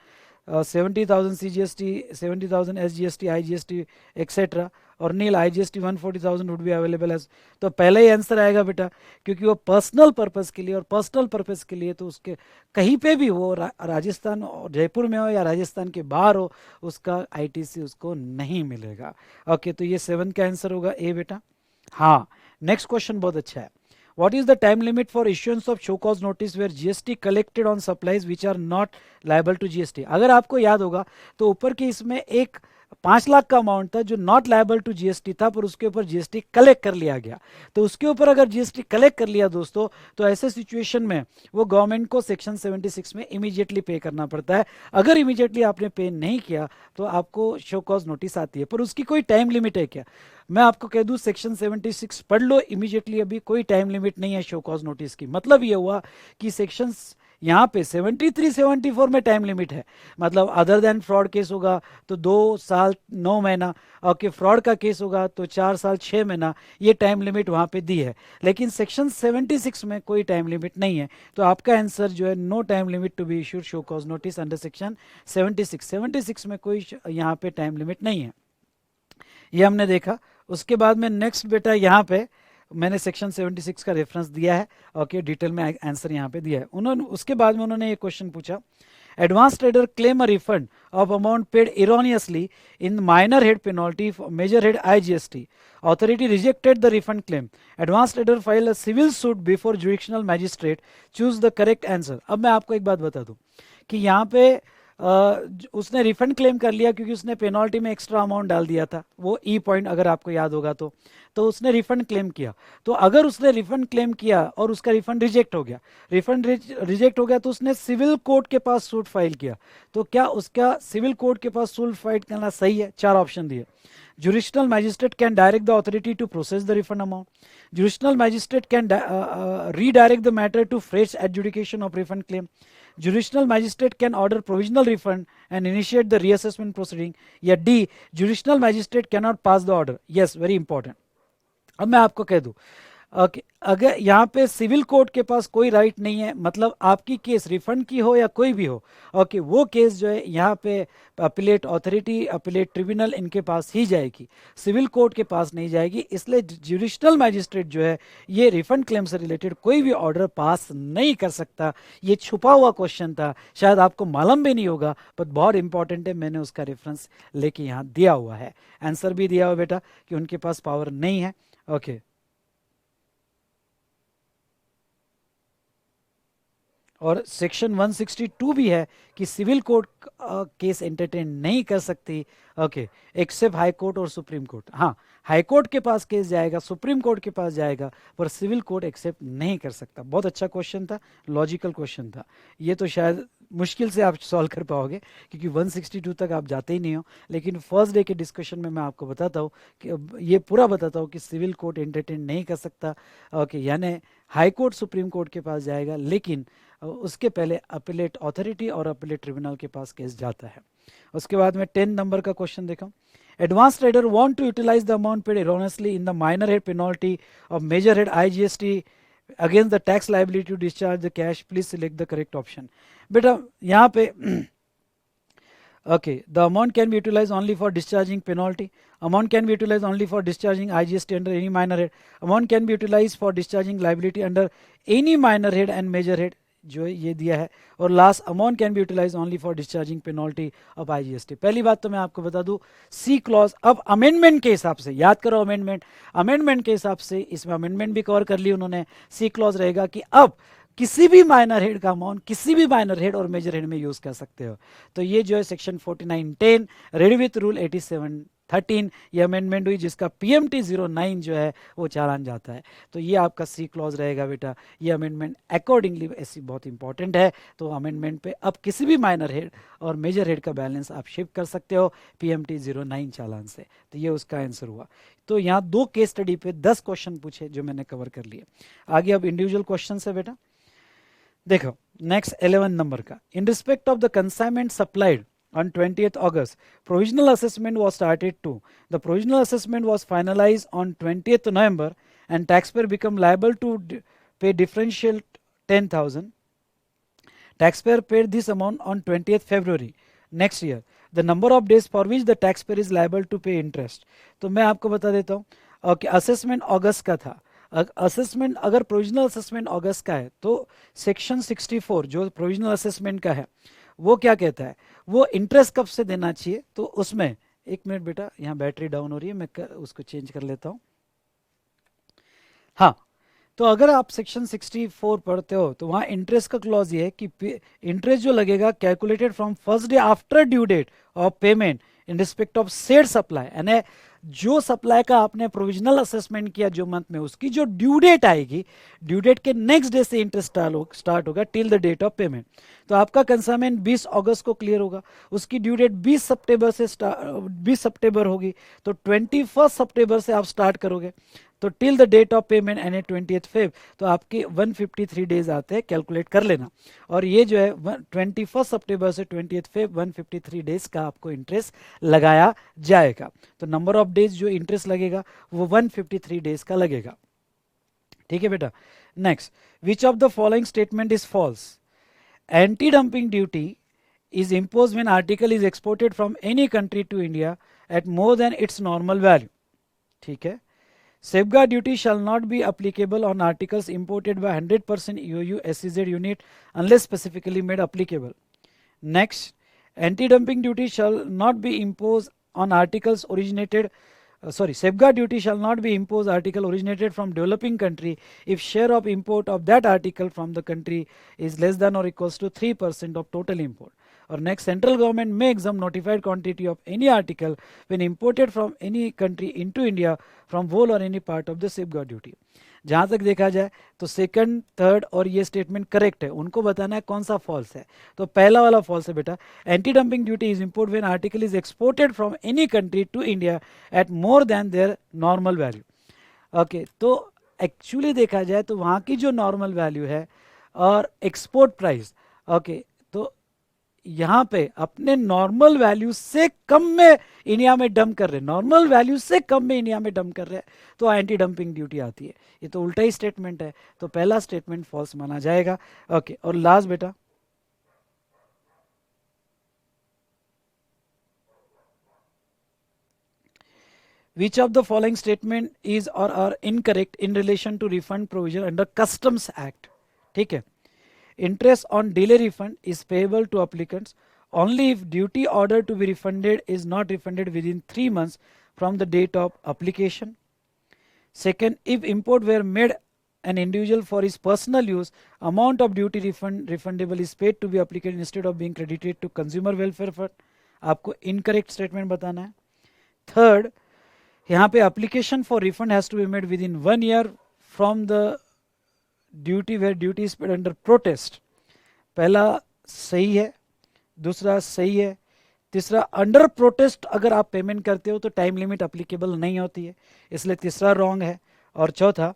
70,000 CGST, 70,000 SGST, IGST, etc. और nil IGST 140,000 would be available as. तो पहले ही answer आएगा बेटा, क्योंकि वो personal purpose के लिए, और पर्सनल पर्पस के लिए तो उसके कहीं पे भी हो, राजस्थान और जयपुर में हो या राजस्थान के बाहर हो, उसका आईटीसी उसको नहीं मिलेगा। ओके, तो ये 7 का आंसर होगा ए बेटा। हाँ, नेक्स्ट क्वेश्चन बहुत अच्छा है। What is the time limit for issuance of show cause notice where GST collected on supplies which are not liable to GST? अगर आपको याद होगा तो ऊपर के इसमें एक 5 लाख का अमाउंट था जो नॉट लायबल टू जीएसटी था, पर उसके ऊपर जीएसटी कलेक्ट कर लिया गया। तो उसके ऊपर अगर जीएसटी कलेक्ट कर लिया दोस्तों, तो ऐसे सिचुएशन में वो गवर्नमेंट को सेक्शन 76 में इमीडिएटली पे करना पड़ता है। अगर इमीडिएटली आपने पे नहीं किया तो आपको शो कॉज नोटिस आती है, पर उसकी कोई टाइम लिमिट है क्या? मैं आपको कह दूं, सेक्शन 76 पढ़ लो इमीडिएटली, अभी कोई टाइम लिमिट नहीं है शो कॉज नोटिस की। मतलब ये हुआ कि सेक्शन यहाँ पे 73, 74 में टाइम लिमिट है, मतलब अदर देन फ्रॉड केस होगा तो 2 साल 9 महीना, ओके, फ्रॉड का केस होगा तो 4 साल 6 महीना, ये टाइम लिमिट वहाँ पे दी है। लेकिन सेक्शन 76 में कोई टाइम लिमिट नहीं है, तो आपका आंसर जो है, no time limit to be issued show cause notice under section 76 में कोई यहाँ पे टाइम लिमिट नहीं है, ये हमने देखा। उसके बाद में नेक्स्ट बेटा, यहाँ पे मैंने सेक्शन 76 का रेफरेंस दिया है, ओके, डिटेल में आंसर यहाँ पे दिया है उन्होंने। उसके बाद में उन्होंने ये क्वेश्चन पूछा, advance trader claim a refund of amount paid erroneously in minor head penalty major head IGST, authority rejected the refund claim, advanced trader filed a civil suit before jurisdictional magistrate, choose the correct answer। अब मैं आपको एक बात बता दूं कि यहाँ पे उसने रिफंड क्लेम कर लिया क्योंकि उसने पेनल्टी में एक्स्ट्रा अमाउंट डाल दिया था, वो ई पॉइंट अगर आपको याद होगा तो उसने रिफंड क्लेम किया। तो अगर उसने रिफंड क्लेम किया और उसका रिफंड रिजेक्ट हो गया, रिफंड रिजेक्ट हो गया, तो उसने सिविल कोर्ट के पास सूट फाइल किया। तो क्या उसका सिविल कोर्ट के पास सूट फाइल करना सही है? 4 ऑप्शन दिए। Jurisdictional magistrate can direct the authority to process the refund amount. Jurisdictional magistrate can redirect the matter to fresh adjudication of refund claim. Jurisdictional magistrate can order provisional refund and initiate the reassessment proceeding. या D, jurisdictional magistrate cannot pass the order. Yes, very important. अब मैं आपको कह दूं, okay, अगर यहाँ पे civil court के पास कोई राइट नहीं है, मतलब आपकी केस रिफंड की हो या कोई भी हो, ओके, वो केस जो है यहाँ पे अपीलेट अथॉरिटी, अपीलेट ट्रिब्यूनल, इनके पास ही जाएगी, सिविल कोर्ट के पास नहीं जाएगी। इसलिए जुडिशनल मैजिस्ट्रेट जो है ये रिफंड क्लेम से रिलेटेड कोई भी ऑर्डर पास नहीं कर सकता। ये छुपा हुआ क्वेश्चन था, शायद आपको मालूम भी नहीं होगा, पर बहुत इंपॉर्टेंट है, मैंने उसका रेफरेंस लेके यहाँ दिया हुआ है। आंसर भी दिया हुआ बेटा कि उनके पास पावर नहीं है, ओके। और सेक्शन 162 भी है कि सिविल कोर्ट केस एंटरटेन नहीं कर सकती, ओके, एक्सेप्ट हाई कोर्ट और सुप्रीम कोर्ट। हाँ, हाई कोर्ट के पास केस जाएगा, सुप्रीम कोर्ट के पास जाएगा, पर सिविल कोर्ट एक्सेप्ट नहीं कर सकता। बहुत अच्छा क्वेश्चन था, लॉजिकल क्वेश्चन था। ये तो शायद मुश्किल से आप सॉल्व कर पाओगे क्योंकि 162 तक आप जाते ही नहीं हो, लेकिन फर्स्ट डे के डिस्कशन में मैं आपको बताता हूँ कि ये पूरा बताता हूँ कि सिविल कोर्ट एंटरटेन नहीं कर सकता, ओके, यानी हाई कोर्ट सुप्रीम कोर्ट के पास जाएगा, लेकिन उसके पहले अपीलेट अथॉरिटी और अपीलेट ट्रिब्यूनल के पास केस जाता है। उसके बाद में 10 नंबर का क्वेश्चन देखो, advance trader want to utilise the amount paid erroneously in the minor head penalty of major head IGST against the tax liability to discharge the cash, please select the correct option. बेटा यहाँ पे Okay, the amount can be utilized only for discharging penalty. Amount can be utilized only for discharging IGST under any minor head. Amount can be utilized for discharging liability under any minor head and major head, जो ये दिया है. और last, amount can be utilise only for discharging penalty of IGST. पहली बात तो मैं आपको बता दूं, सी क्लॉज. अब अमेंडमेंट के हिसाब से याद करो, अमेंडमेंट के हिसाब से इसमें अमेंडमेंट भी कवर कर ली उन्होंने. सी क्लॉज रहेगा कि अब किसी भी माइनर हेड का अमाउंट किसी भी माइनर हेड और मेजर हेड में यूज कर सकते हो. तो ये जो है सेक्शन 49(10) रेडी विथ रूल 87(13) ये अमेंडमेंट हुई, जिसका पीएमटी 09 जो है वो चालान जाता है. तो ये आपका सी क्लॉज रहेगा बेटा. ये अमेंडमेंट अकॉर्डिंगली ऐसी बहुत इंपॉर्टेंट है. तो अमेंडमेंट पे अब किसी भी माइनर हेड और मेजर हेड का बैलेंस आप शिफ्ट कर सकते हो पीएमटी 09 चालान से. तो ये उसका आंसर हुआ. तो यहाँ 2 केस स्टडी पे 10 क्वेश्चन पूछे जो मैंने कवर कर लिए. आगे अब इंडिविजुअल क्वेश्चन है बेटा. देखो नेक्स्ट 11 नंबर का. इन respect of the consignment supplied on 20th August, provisional assessment was started too. The provisional assessment was finalized on 20th November and taxpayer become liable to pay differential 10,000. Taxpayer paid this amount on 20th February next year. The number of days for which the taxpayer is liable to pay interest. तो मैं आपको बता देता हूँ. Okay, assessment अगस्त का था. Assessment अगर provisional assessment अगस्त का है तो सेक्शन 64 जो प्रोविजनल असेसमेंट का है वो क्या कहता है, वो इंटरेस्ट कब से देना चाहिए. तो उसमें एक मिनट बेटा, यहाँ बैटरी डाउन हो रही है, मैं उसको चेंज कर लेता हूँ. हाँ, तो अगर आप सेक्शन 64 पढ़ते हो तो वहाँ इंटरेस्ट का क्लॉज ये है कि इंटरेस्ट जो लगेगा calculated from first day after due date of payment in respect of said supply. यानी जो सप्लाई का आपने प्रोविजनल असेसमेंट किया जो मंथ में, उसकी जो ड्यू डेट आएगी, ड्यू डेट के नेक्स्ट डे से इंटरेस्ट स्टार्ट होगा till the date of payment. तो आपका कंसाइनमेंट 20 अगस्त को क्लियर होगा, उसकी ड्यू डेट 20 सितंबर से 20 सितंबर होगी. तो 21 सितंबर से आप स्टार्ट करोगे तो till the date of payment यानी 20th फेब. तो आपके 153 डेज आते हैं, कैलकुलेट कर लेना. और ये जो है 21 सितंबर से 20th फेब 153 डेज का आपको इंटरेस्ट लगाया जाएगा. तो नंबर ऑफ डेज जो इंटरेस्ट लगेगा वो 153 डेज का लगेगा. ठीक है बेटा. Next, which of the following statement is false. Anti dumping duty is imposed when article is exported from any country to India at more than its normal value. ठीक है. Safeguard duty shall not be applicable on articles imported by 100% EOU SEZ unit unless specifically made applicable. Next, anti-dumping duty shall not be imposed on articles originated safeguard duty shall not be imposed article originated from developing country if share of import of that article from the country is less than or equals to 3% of total import. Or next, central government may exempt notified quantity of any article when imported from any country into India from whole or any part of the safeguard duty. जहाँ तक देखा जाए तो second, third और ये statement correct है, उनको बताना है कौन सा फॉल्स है. तो पहला वाला फॉल्स है बेटा. Anti dumping duty is import when article is exported from any country to India at more than their normal value. Okay, तो एक्चुअली देखा जाए तो वहाँ की जो नॉर्मल वैल्यू है और एक्सपोर्ट प्राइस, ओके, तो यहाँ पे अपने नॉर्मल वैल्यू से कम में इंडिया में डंप कर रहे हैं, नॉर्मल वैल्यू से कम में इंडिया में डंप कर रहे हैं, तो एंटी डंपिंग ड्यूटी आती है. ये तो उल्टा ही स्टेटमेंट है, तो पहला स्टेटमेंट फॉल्स माना जाएगा. ओके, और लास्ट बेटा, which of the following statement is or are incorrect in relation to refund provision under Customs Act. ठीक है. Interest on delay refund is payable to applicants only if duty order to be refunded is not refunded within 3 months from the date of application. Second, if import were made an individual for his personal use, amount of duty refundable is paid to be applicant instead of being credited to consumer welfare fund. आपको incorrect statement बताना है. Third, यहाँ पे application for refund has to be made within 1 year from the duty where duty is paid under protest. पहला सही है, दूसरा सही है, तीसरा अंडर प्रोटेस्ट अगर आप पेमेंट करते हो तो टाइम लिमिट अप्लीकेबल नहीं होती है, इसलिए तीसरा रॉन्ग है. और चौथा,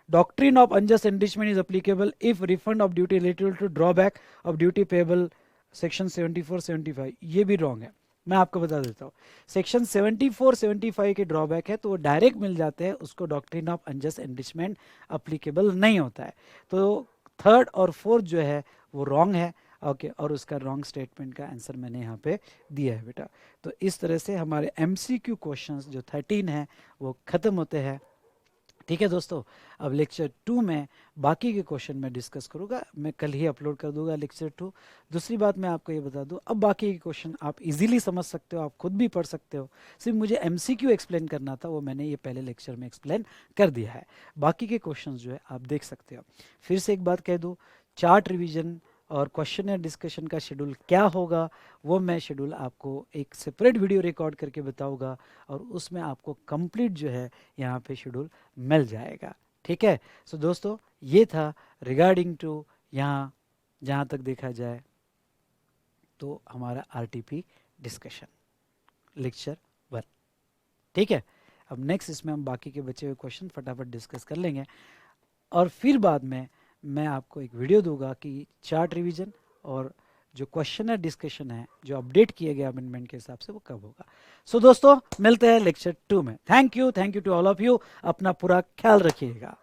doctrine of unjust enrichment is applicable if refund of duty related to drawback of duty payable section 74-75, ये भी रॉन्ग है. मैं आपको बता देता हूँ, सेक्शन 74-75 के ड्रॉबैक है तो वो डायरेक्ट मिल जाते हैं, उसको doctrine of unjust enrichment applicable नहीं होता है. तो थर्ड और फोर्थ जो है वो रॉन्ग है. ओके, और उसका रॉन्ग स्टेटमेंट का आंसर मैंने यहाँ पे दिया है बेटा। तो इस तरह से हमारे एमसीक्यू क्वेश्चंस जो 13 हैं वो ख़त्म होते हैं। ठीक है दोस्तों, अब लेक्चर 2 में बाकी के क्वेश्चन मैं डिस्कस करूँगा, मैं कल ही अपलोड कर दूंगा लेक्चर 2। दूसरी बात मैं आपको ये बता दूं, अब बाकी के क्वेश्चन आप इजीली समझ सकते हो, आप खुद भी पढ़ सकते हो। सिर्फ मुझे एमसीक्यू एक्सप्लेन करना था, वो मैंने ये पहले लेक्चर में एक्सप्लेन कर दिया है। बाकी के क्वेश्चन जो है आप देख सकते हो। फिर से एक बात कह दूँ, चार्ट रिविजन और क्वेश्चन या डिस्कशन का शेड्यूल क्या होगा, वो मैं शेड्यूल आपको एक सेपरेट वीडियो रिकॉर्ड करके बताऊंगा, और उसमें आपको कंप्लीट जो है यहाँ पे शेड्यूल मिल जाएगा। ठीक है, सो दोस्तों ये था रिगार्डिंग टू यहाँ जहाँ तक देखा जाए तो हमारा आरटीपी डिस्कशन लेक्चर 1। ठीक है, अब नेक्स्ट इसमें हम बाकी के बचे हुए क्वेश्चन फटाफट डिस्कस कर लेंगे, और फिर बाद में मैं आपको एक वीडियो दूंगा कि चार्ट रिवीजन और जो क्वेश्चन है डिस्कशन है जो अपडेट किए गए अमेंडमेंट के हिसाब से वो कब होगा। सो दोस्तों मिलते हैं लेक्चर 2 में। Thank you to all of you, अपना पूरा ख्याल रखिएगा।